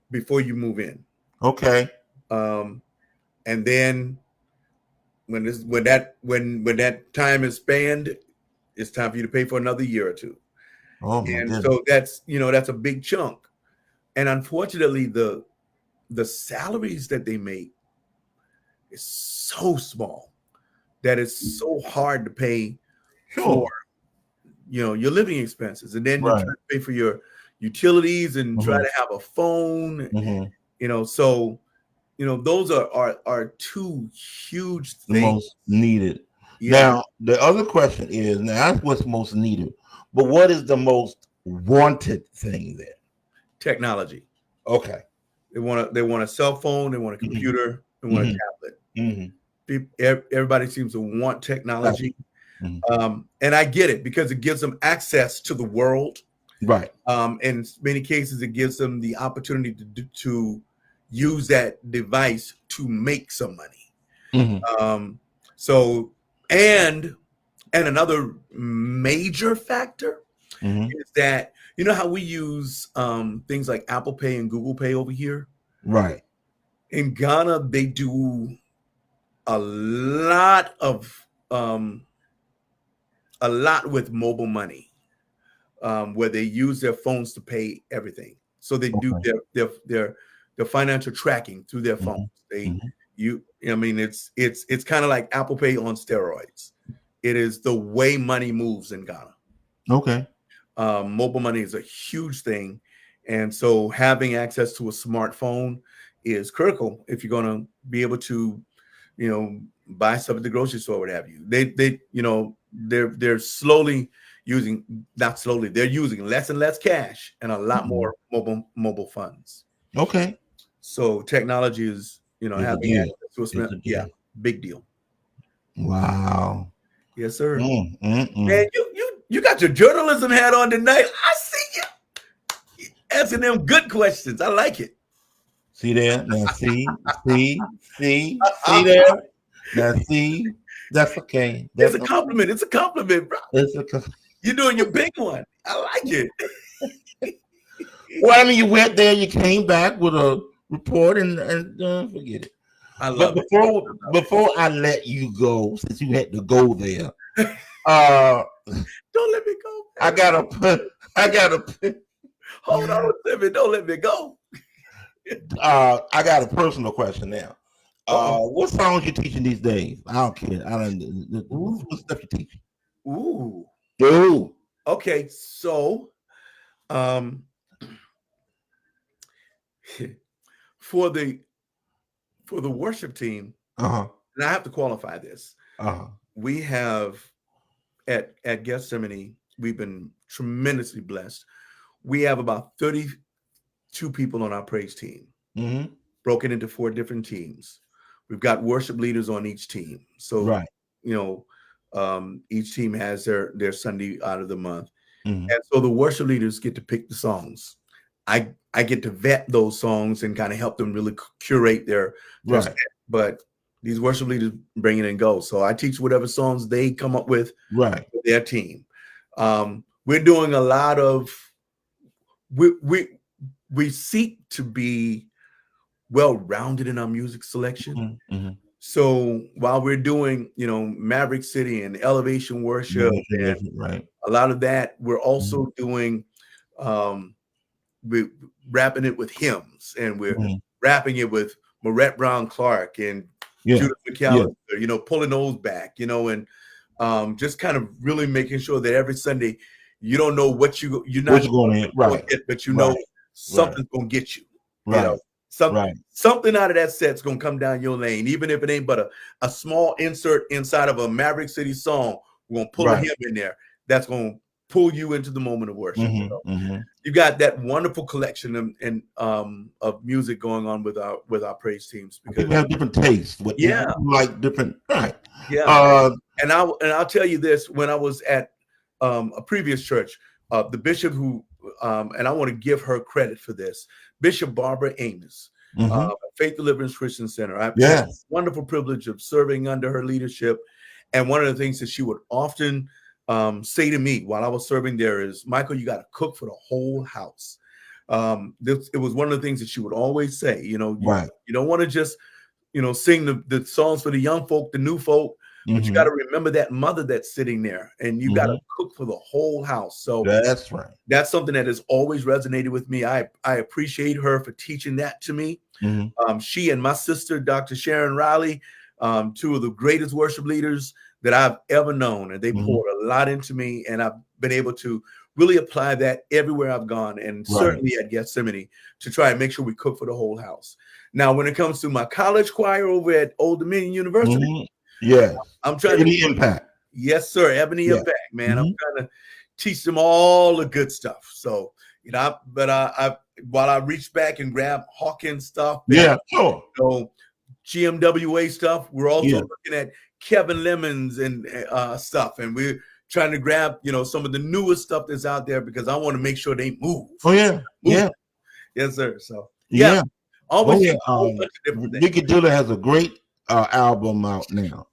Before you move in.
Okay.
And then when that time is spanned, it's time for you to pay for another year or two.
Oh my goodness.
So that's a big chunk. And unfortunately, the salaries that they make is so small that it's so hard to pay for, you know, your living expenses, and then you try to pay for your utilities and try to have a phone, you know. So, you know, those are two huge things.
The most needed. Now, the other question is, now that's what's most needed, but what is the most wanted thing there?
Technology.
Okay.
They want a cell phone. They want a computer. They want a tablet. Everybody seems to want technology. And I get it because it gives them access to the world.
Right.
In many cases, it gives them the opportunity to use that device to make some money. So, and another major factor is that, you know how we use things like Apple Pay and Google Pay over here?
Right.
In Ghana, they do a lot with mobile money, where they use their phones to pay everything. So they do their financial tracking through their phones. I mean, it's kind of like Apple Pay on steroids. It is the way money moves in Ghana.
Okay.
Mobile money is a huge thing. And so having access to a smartphone is critical if you're going to be able to, buy stuff at the grocery store, what have you. They're slowly they're using less and less cash and a lot more mobile funds.
Okay.
So technology is, having access to a smartphone, big deal.
Wow.
Yes, sir. Man, you got your journalism hat on tonight. I see you answering them good questions. I like it.
See there? Now see there? Now see, that's okay.
It's a compliment. It's a compliment, bro.
It's
You're doing your big one. I like it.
Well, I mean, you went there, you came back with a report, and forget it.
I love it.
Before I let you go, since you had to go there,
don't let me go.
I gotta
hold on, Timmy. Don't let me go.
I got a personal question now. What songs you teaching these days? I don't care. What stuff you teaching?
Ooh. Okay, so for the worship team, and I have to qualify this. We have at Gethsemane, we've been tremendously blessed. We have about 32 people on our praise team, broken into 4 different teams. We've got worship leaders on each team. So, each team has their Sunday out of the month. And so the worship leaders get to pick the songs. I get to vet those songs and kind of help them really curate their set. But these worship leaders bring it and go. So I teach whatever songs they come up with their team. We're doing a lot of, we seek to be well-rounded in our music selection. So while we're doing, Maverick City and Elevation Worship, and a lot of that, we're also doing, we're rapping it with hymns, and we're rapping it with Marette Brown Clark and Judith McAllister, pulling those back, and just kind of really making sure that every Sunday you don't know what you're not going to get, but something's going to get you. Something out of that set's going to come down your lane, even if it ain't but a small insert inside of a Maverick City song. We're going to pull a hymn in there that's going to pull you into the moment of worship. You got that wonderful collection of music going on with our praise teams, because
people have different tastes. Like different, right?
And I'll tell you this: when I was at a previous church, the bishop who and I want to give her credit for this, Bishop Barbara Amos, Faith Deliverance Christian Center. I've had the wonderful privilege of serving under her leadership, and one of the things that she would often say to me while I was serving there is, Michael, you got to cook for the whole house. It was one of the things that she would always say. You don't want to just sing the songs for the young folk, the new folk, but you got to remember that mother that's sitting there, and you got to cook for the whole house. So
that's right.
That's something that has always resonated with me. I appreciate her for teaching that to me. She and my sister, Dr. Sharon Riley, 2 of the greatest worship leaders that I've ever known, and they poured a lot into me, and I've been able to really apply that everywhere I've gone, and certainly at Gethsemane, to try and make sure we cook for the whole house. Now, when it comes to my college choir over at Old Dominion University, I'm trying
Ebony Impact.
Yes, sir, Ebony Impact, man. I'm trying to teach them all the good stuff. So, while I reach back and grab Hawkins stuff,
sure.
GMWA stuff, we're also looking at Kevin Lemons and stuff, and we're trying to grab, some of the newest stuff that's out there because I want to make sure they move.
Oh yeah, yeah,
yes, sir. So
yeah.
always
yeah.
a whole bunch of different things.
Ricky Dillard has a great album out now.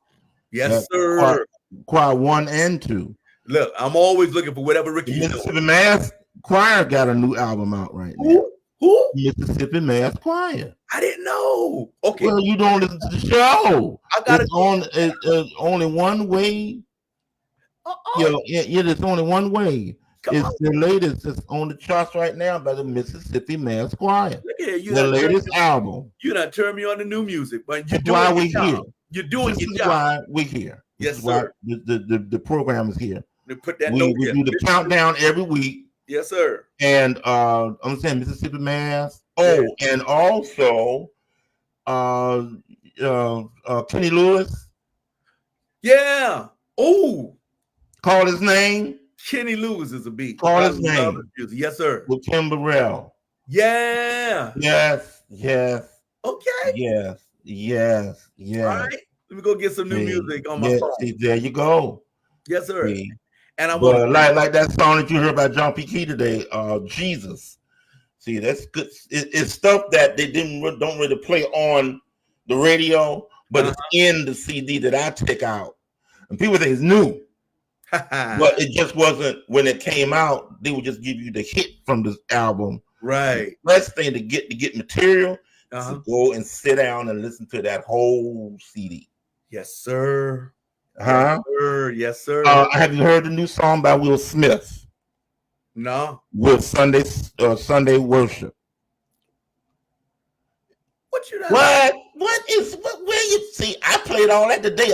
Yes, sir.
Choir 1 and 2.
Look, I'm always looking for whatever Ricky's doing.
Mississippi Mass Choir got a new album out right now.
Who?
Mississippi Mass Choir.
I didn't know. Okay.
Well, you don't listen to the show.
I got
It's only one way. There's only one way. It's the latest. It's on the charts right now by the Mississippi Mass Choir. The latest album.
You done turned me on to new music, but you're
doing why we're here.
You're doing
this
your
is
job.
Why we're here.
Yes, sir.
The program is here.
Put that
we do the countdown every week.
Yes, sir.
And I'm saying Mississippi Mass. Oh, and also Kenny Lewis.
Yeah. Oh.
Call his name.
Kenny Lewis is a beat.
Call his name.
Yes, sir.
With Tim Burrell.
Yeah.
Yes.
Okay.
Yes.
All right. Let me go get some new music on my phone.
There you go.
Yes, sir. And I
want like that song that you heard by John P. Key today, Jesus. See, that's good. It's stuff that they don't really play on the radio, but it's in the CD that I take out. And people think it's new. But it just wasn't when it came out, they would just give you the hit from this album.
Right.
The best thing to get material is to go and sit down and listen to that whole CD.
Yes, sir.
Huh?
Yes, sir.
Have you heard the new song by Will Smith?
No.
With Sunday worship.
What you done?
Where you see? I played all that today.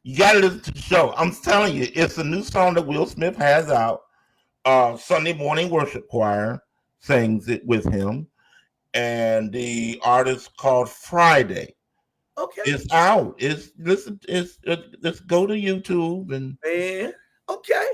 You gotta listen to the show. I'm telling you, it's a new song that Will Smith has out. Sunday Morning Worship Choir sings it with him, and the artist called Friday.
Okay.
It's out. Let's go to YouTube and
okay.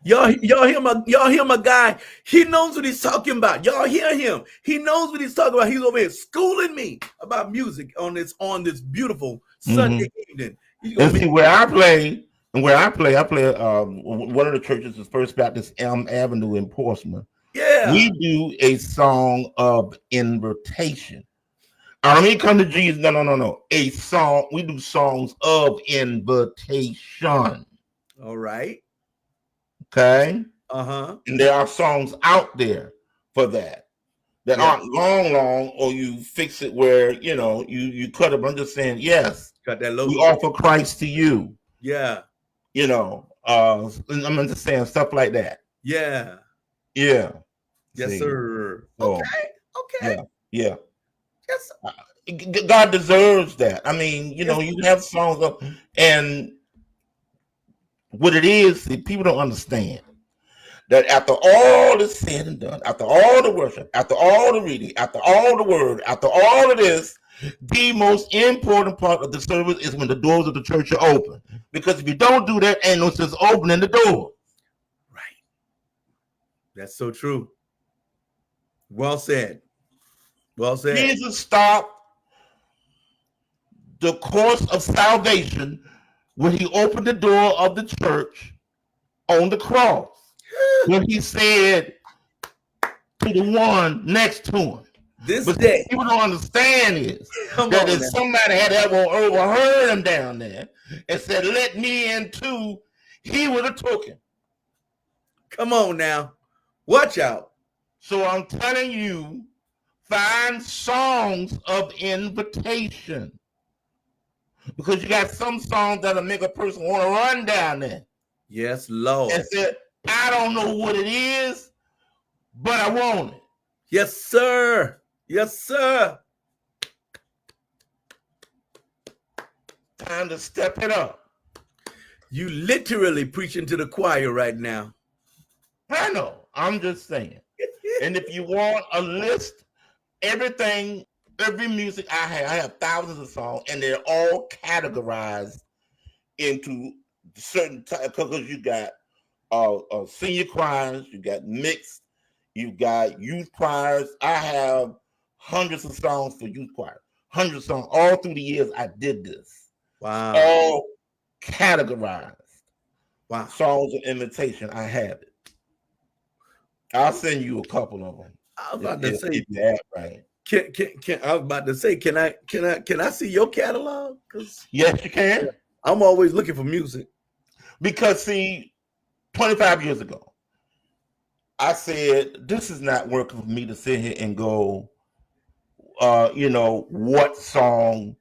Y'all hear my guy. He knows what he's talking about. Y'all hear him. He knows what he's talking about. He's over here schooling me about music on this beautiful Sunday evening.
And see where I play, I play one of the churches is First Baptist Elm Avenue in Portsmouth.
Yeah.
We do a song of invitation. I don't mean come to Jesus. No. A song. We do songs of invitation.
All right.
Okay.
And
there are songs out there for that aren't long, or you fix it where you cut it. I'm just saying, yes.
Got that logo.
We offer Christ to you.
Yeah.
I'm just saying stuff like that.
Yeah.
Yeah.
Yes, sir.
So,
okay.
Yeah.
Yes.
God deserves that. I mean, you have songs of, and what it is, people don't understand that after all is said and done, after all the worship, after all the reading, after all the word, after all of this, the most important part of the service is when the doors of the church are open. Because if you don't do that, ain't no sense opening the door.
Right. That's so true. Well said. Well said.
Jesus stopped the course of salvation when he opened the door of the church on the cross. When he said to the one next to him. But
day.
People don't understand is that if somebody had ever overheard him down there and said, let me in too, he would have took him.
Come on now. Watch out.
So I'm telling you, find songs of invitation. Because you got some songs that'll make a person want to run down there.
Yes, Lord.
And say, I don't know what it is, but I want it.
Yes, sir. Yes, sir.
Time to step it up.
You literally preaching to the choir right now.
I know. I'm just saying. And if you want a list, every music I have thousands of songs, and they're all categorized into certain types, because you got senior choirs, you got mixed, you got youth choirs. I have hundreds of songs for youth choir, hundreds of songs all through the years I did this.
Wow.
All categorized.
Wow.
Songs of imitation. I have it. I'll send you a couple of them.
I was about to say,
if you act right.
I was about to say, can I see your catalog? Because
yes, you can.
I'm always looking for music.
Because see, 25 years ago, I said this is not working for me to sit here and go, what song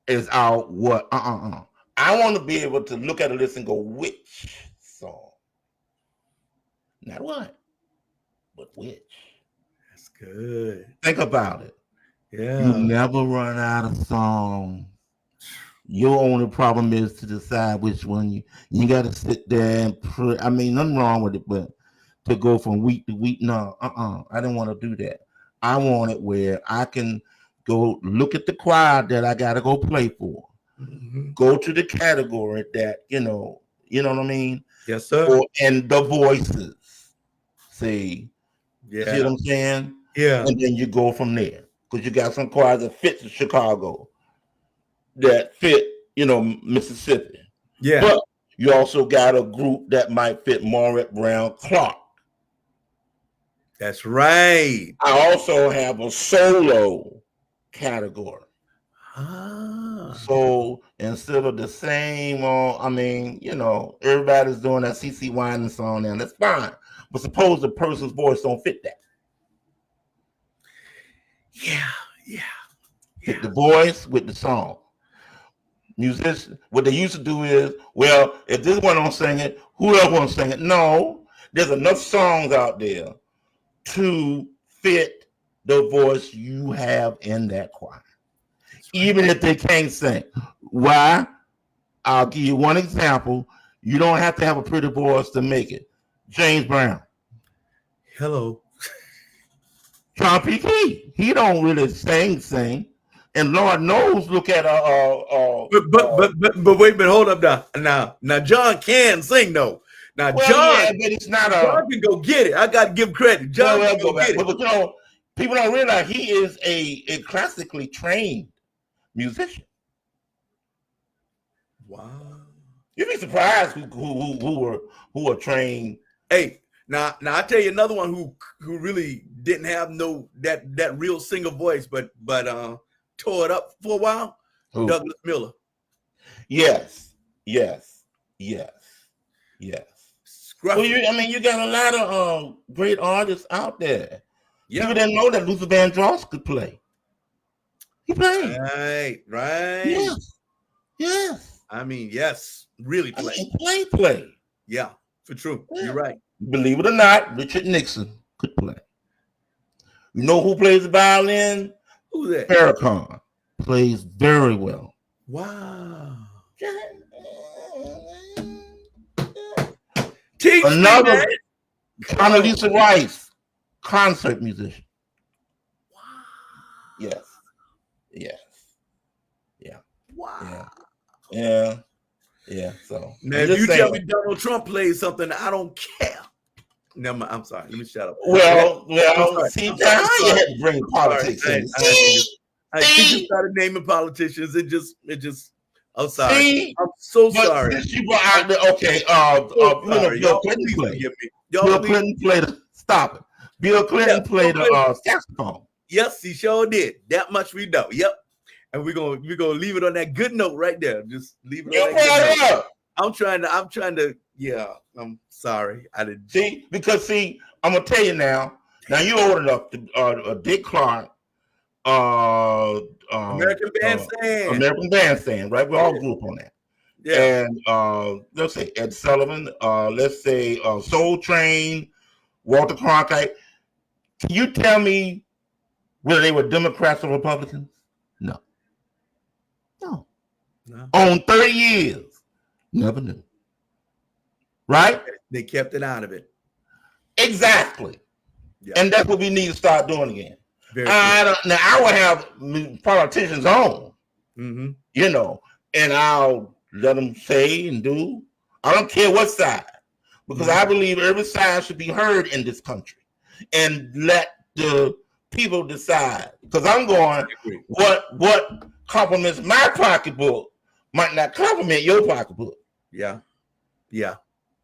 is out? What? I want to be able to look at a list and go, which song? Not what, but which.
That's good.
Think about it.
Yeah.
You never run out of songs. Your only problem is to decide which one you got to sit there and put. I mean, nothing wrong with it, but to go from week to week, no, I didn't want to do that. I want it where I can go look at the choir that I got to go play for.
Mm-hmm.
Go to the category that you know what I mean.
Yes, sir.
And the voices. See,
yeah.
See what I'm saying?
Yeah.
And then you go from there because you got some choirs that fit in Chicago, that fit, Mississippi.
Yeah.
But you also got a group that might fit Margaret Brown Clark.
That's right.
I also have a solo category. So instead of the same everybody's doing that CC Winan song now. That's fine. But suppose the person's voice don't fit that.
Yeah.
Fit the voice with the song. Musicians, what they used to do is, well, if this one don't sing it, who else want to sing it? No, there's enough songs out there to fit the voice you have in that choir. Even if they can't sing. Why? I'll give you one example. You don't have to have a pretty voice to make it. James Brown.
Hello.
John P. Key. He don't really sing. And Lord knows, look at
but wait, but hold up now John can sing though. Now
well,
John,
yeah, but it's not
John can go get it. I got to give credit. John can go get it.
But people don't realize he is a classically trained musician.
Wow.
You'd be surprised who were trained.
Hey, now I tell you another one who really didn't have that real singer voice, but tore it up for a while.
Who?
Douglas Miller.
Yes. Well, you got a lot of great artists out there. Yeah. People didn't know that Luther Vandross could play. He played.
Right.
Yes.
I mean, yes, really play.
Play.
Yeah, for true. Yeah. You're right.
Believe it or not, Richard Nixon could play. You know who plays the violin?
Who's that?
Farrakhan plays very well.
Wow.
Another Condoleezza Rice, concert musician. Wow. Yes. Yeah.
Wow.
Yeah. So
now, if you tell me Donald Trump plays something, I don't care. Never mind. I'm sorry. Let me shut up.
Well. See, now you had to bring politics in.
I just started naming politicians. It just. I'm sorry.
See?
I'm so sorry.
Since you were out there, okay. Bill Clinton played. Bill Clinton played. Stop it. Bill Clinton played the saxophone.
Yes, he sure did. That much we know. Yep. And we're gonna leave it on that good note right there. Just leave it on that good note. I'm trying to. Yeah. I'm sorry. I didn't
see because I'm gonna tell you now. Now you ordered up Dick Clark.
American
Bandstand, right? We all grew up on that. Yeah. And let's say Ed Sullivan, let's say Soul Train, Walter Cronkite. Can you tell me whether they were Democrats or Republicans? No. On 30 years, never knew. Right?
They kept it out of it.
Exactly. Yeah. And that's what we need to start doing again. I will have politicians on, and I'll let them say and do. I don't care what side, because I believe every side should be heard in this country, and let the people decide. Because I'm going, what complements my pocketbook might not compliment your pocketbook.
Yeah. Yeah.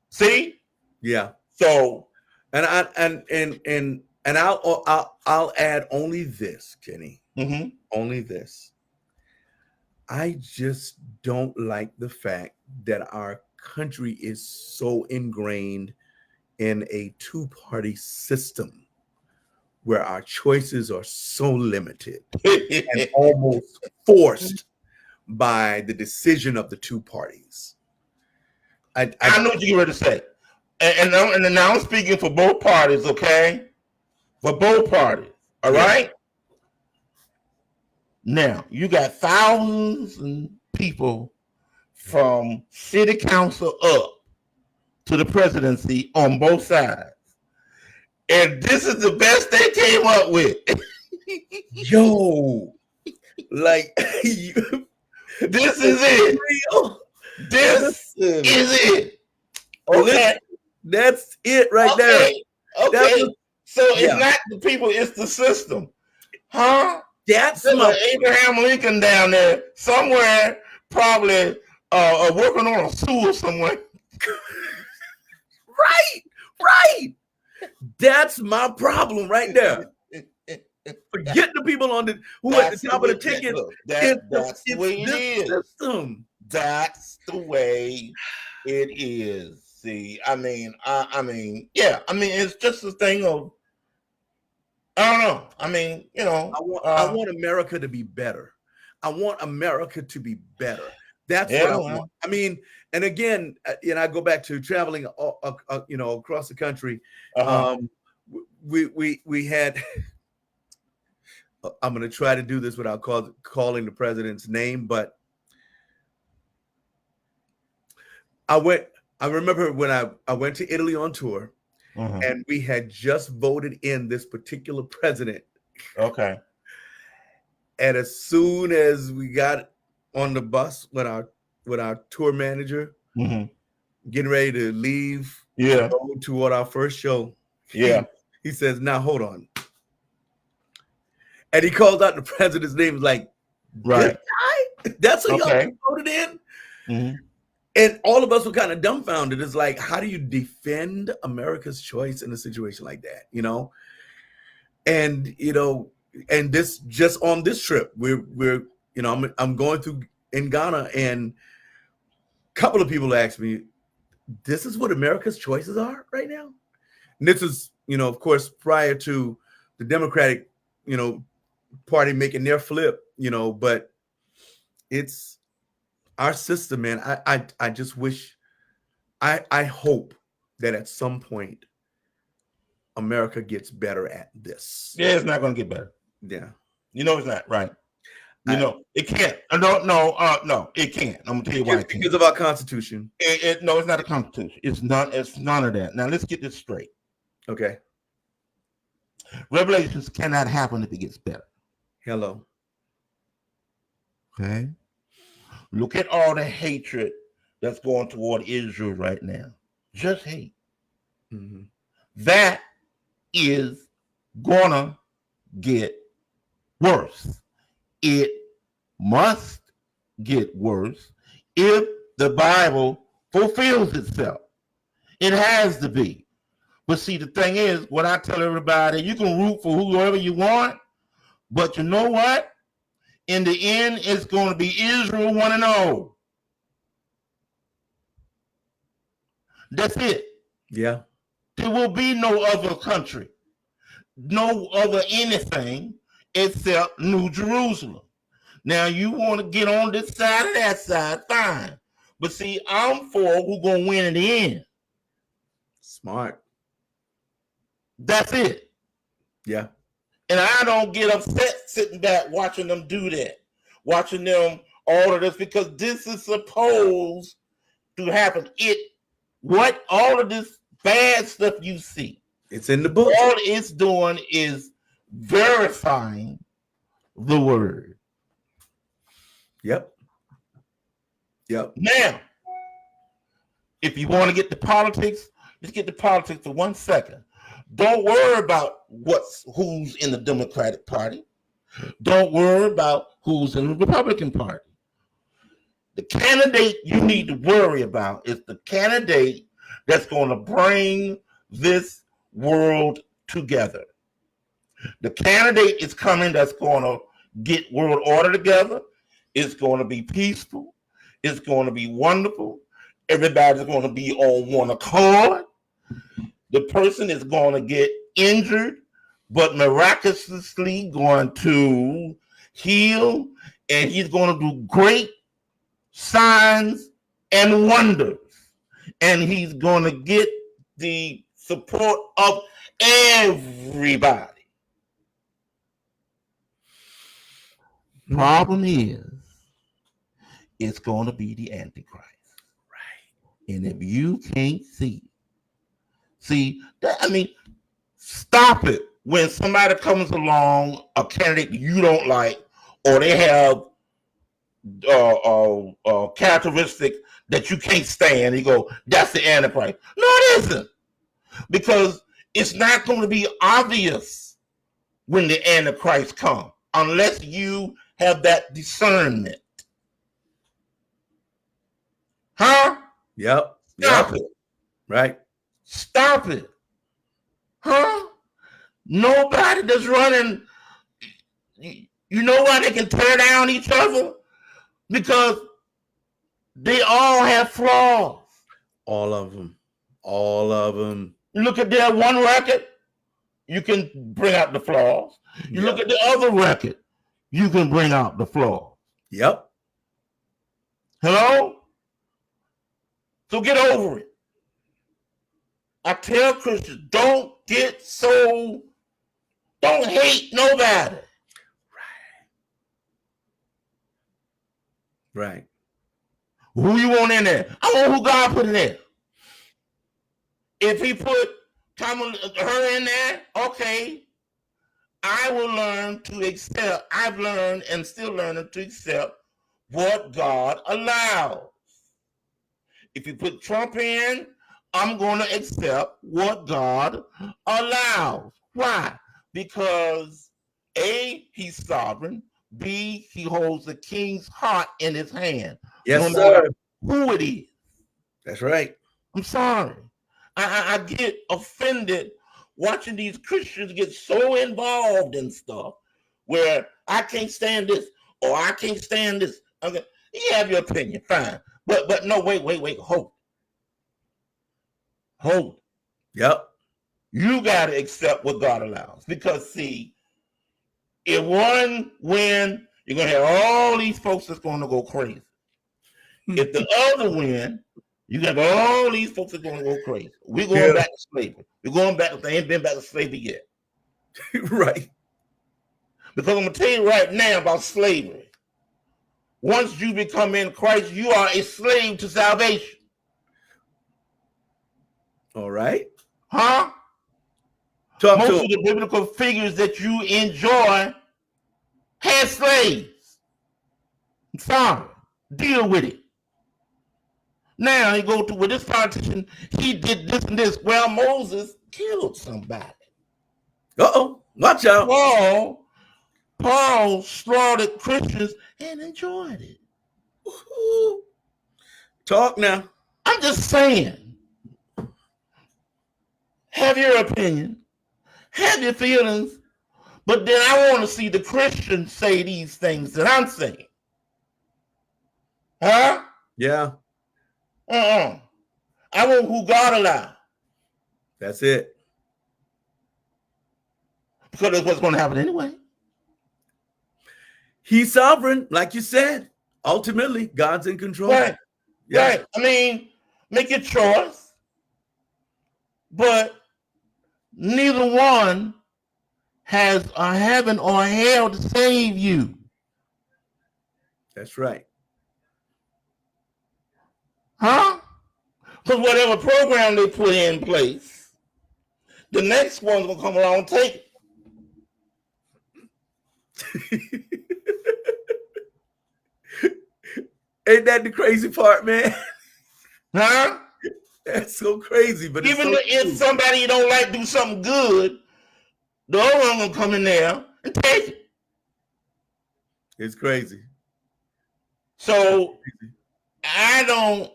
See?
Yeah.
So,
and I'll add only this, Kenny.
mm-hmm.
Only this. I just don't like the fact that our country is so ingrained in a two-party system where our choices are so limited and almost forced by the decision of the two parties.
I know what you're ready to say. And now I'm speaking for both parties, okay? For both parties, all right? Now, you got thousands of people from city council up to the presidency on both sides. And this is the best they came up with.
Yo, like,
this is it.
Real.
This is it. Okay.
That's it right there.
Okay. So it's not the people, it's the system. Huh?
That's
Abraham Lincoln down there somewhere, probably working on a sewer somewhere.
Right. That's my problem right there. Forget the people on who at the top of the ticket.
That's the way it is.
System.
That's the way it is. See, I mean, it's just a thing of, I don't know. I mean, you know,
I want America to be better. I want America to be better. That's what I want. I mean, and again, I go back to traveling, across the country. We had. I'm going to try to do this without calling the president's name, but I remember when I went to Italy on tour, and we had just voted in this particular president.
Okay. And
as soon as we got on the bus with our tour manager, getting ready to leave, go toward our first show, he says, "Now hold on," and he calls out the president's name, like, "Right, that's who y'all voted in." And all of us were kind of dumbfounded. It's like, how do you defend America's choice in a situation like that? And and this just on this trip, we're I'm going through in Ghana, and a couple of people asked me, "This is what America's choices are right now?" And this is, of course, prior to the Democratic, Party making their flip, but it's our system, man. I just wish, I hope that at some point America gets better at this.
Yeah, it's not going to get better.
Yeah.
It's not, right? It can't. No, it can't. I'm going to tell you why it can't.
Because of our Constitution.
No, it's not a Constitution. It's none of that. Now, let's get this straight.
Okay.
Revelations cannot happen if it gets better.
Hello.
Okay. Look at all the hatred that's going toward Israel right now. Just hate. That is gonna get worse. It must get worse if the Bible fulfills itself. It has to be. But see, the thing is, what I tell everybody, you can root for whoever you want, but you know what? In the end, it's going to be Israel 1-0. That's it.
Yeah.
There will be no other country, no other anything except New Jerusalem. Now, you want to get on this side or that side, fine. But see, I'm for who's going to win in the end.
Smart.
That's it.
Yeah.
And I don't get upset sitting back watching them do that, watching them all of this, because this is supposed to happen. All of this bad stuff you see,
it's in the book.
All it's doing is verifying the word.
Yep.
Now, if you want to get to politics, let's get to politics for 1 second. Don't worry about who's in the Democratic Party. Don't worry about who's in the Republican Party. The candidate you need to worry about is the candidate that's going to bring this world together. The candidate is coming that's going to get world order together. It's going to be peaceful. It's going to be wonderful. Everybody's going to be on one accord. The person is going to get injured, but miraculously going to heal, and he's going to do great signs and wonders. And he's going to get the support of everybody. Problem is, it's going to be the Antichrist. Right. And if you can't see that, I mean, stop it when somebody comes along, a candidate you don't like, or they have characteristic that you can't stand. You go, that's the Antichrist. No, it isn't, because it's not going to be obvious when the Antichrist comes unless you have that discernment. Huh?
Yep.
Stop it.
Right.
Stop it. Huh? Nobody that's running, you know why they can tear down each other? Because they all have flaws.
All of them. All of them.
You look at their one record, you can bring out the flaws. You look at the other record, you can bring out the flaws.
Yep.
Hello? So get over it. I tell Christians, don't hate nobody.
Right.
Who you want in there? I want who God put in there. If he put her in there, okay, I will learn to accept. I've learned and still learning to accept what God allows. If you put Trump in, I'm going to accept what God allows. Why? Because A, he's sovereign. B, he holds the king's heart in his hand.
Yes, sir.
Who it is.
That's right.
I'm sorry. I get offended watching these Christians get so involved in stuff where I can't stand this or I can't stand this. Okay, you have your opinion, fine. But no, wait, hold.
Yep.
You got to accept what God allows. Because, see, if one win, you're going to have all these folks that's going to go crazy. If the other win, you got all these folks that are going to go crazy. We're going back to slavery. We're going back. They ain't been back to slavery yet.
Right.
Because I'm going to tell you right now about slavery. Once you become in Christ, you are a slave to salvation.
All right.
Huh? Most of the biblical figures that you enjoy had slaves. I'm sorry. Deal with it. Now you go to with this politician, he did this and this. Well, Moses killed somebody.
Uh-oh. Watch out.
Paul slaughtered Christians and enjoyed it.
Ooh. Talk now.
I'm just saying. Have your opinion. Have your feelings. But then I want to see the Christians say these things that I'm saying. Huh?
Yeah.
I want who God allows.
That's it.
Because that's what's going to happen anyway.
He's sovereign, like you said. Ultimately, God's in control.
Right. Yeah. Right. I mean, make your choice. But neither one has a heaven or a hell to save you.
That's right.
Huh? Because whatever program they put in place, the next one's going to come along and take it.
Ain't that the crazy part, man?
Huh?
That's so crazy. But
even if somebody you don't like do something good, the other one gonna come in there and take it.
It's crazy.
So I don't.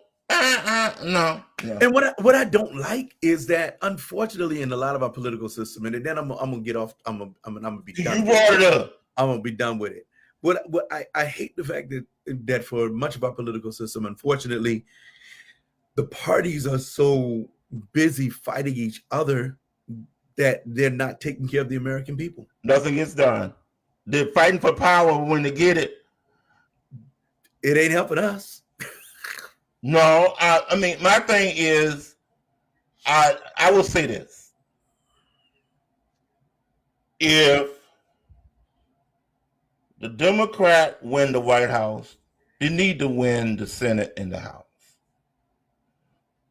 No.
And what I don't like is that, unfortunately, in a lot of our political system, and then I'm gonna get off. I'm gonna be done.
You brought it up.
I'm gonna be done with it. What I hate the fact that for much of our political system, unfortunately, the parties are so busy fighting each other that they're not taking care of the American people.
Nothing gets done. They're fighting for power when they get it.
It ain't helping us.
No, I mean, my thing is, I will say this. If the Democrat win the White House, they need to win the Senate and the House.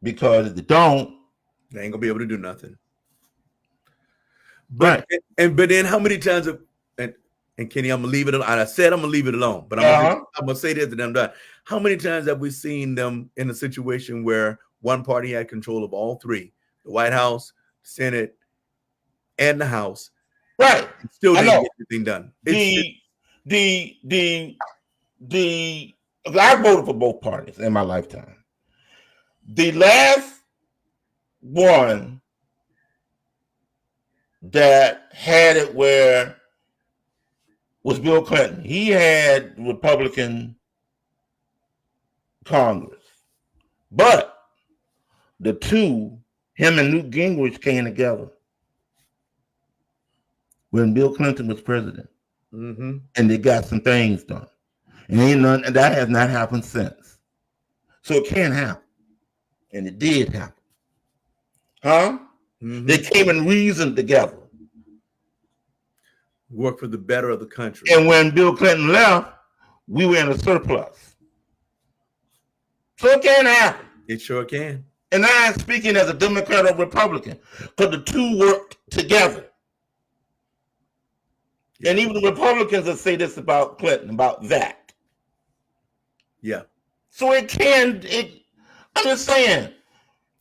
Because if they don't,
they ain't gonna be able to do nothing. But
right.
But then how many times and Kenny, I'm gonna leave it alone. I said I'm gonna leave it alone, but I'm gonna say this and I'm done. How many times have we seen them in a situation where one party had control of all three, the White House, Senate, and the House?
Right.
Still didn't get anything done.
I voted for both parties in my lifetime. The last one that had it where was Bill Clinton. He had Republican Congress. But the two, him and Newt Gingrich, came together when Bill Clinton was president.
Mm-hmm.
And they got some things done. And that has not happened since. So it can happen. And it did happen. Huh? Mm-hmm. They came and reasoned together.
Work for the better of the country.
And when Bill Clinton left, we were in a surplus. So it can happen.
It sure can.
And I'm speaking as a Democrat or Republican, because the two worked together. Yeah. And even the Republicans will say this about Clinton, about that.
Yeah.
So I'm just saying,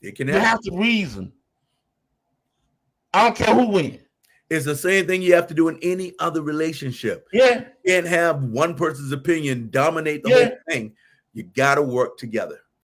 it can
happen. You have to reason. I don't care who wins.
It's the same thing you have to do in any other relationship.
Yeah.
You can't have one person's opinion dominate the whole thing. You got to work together.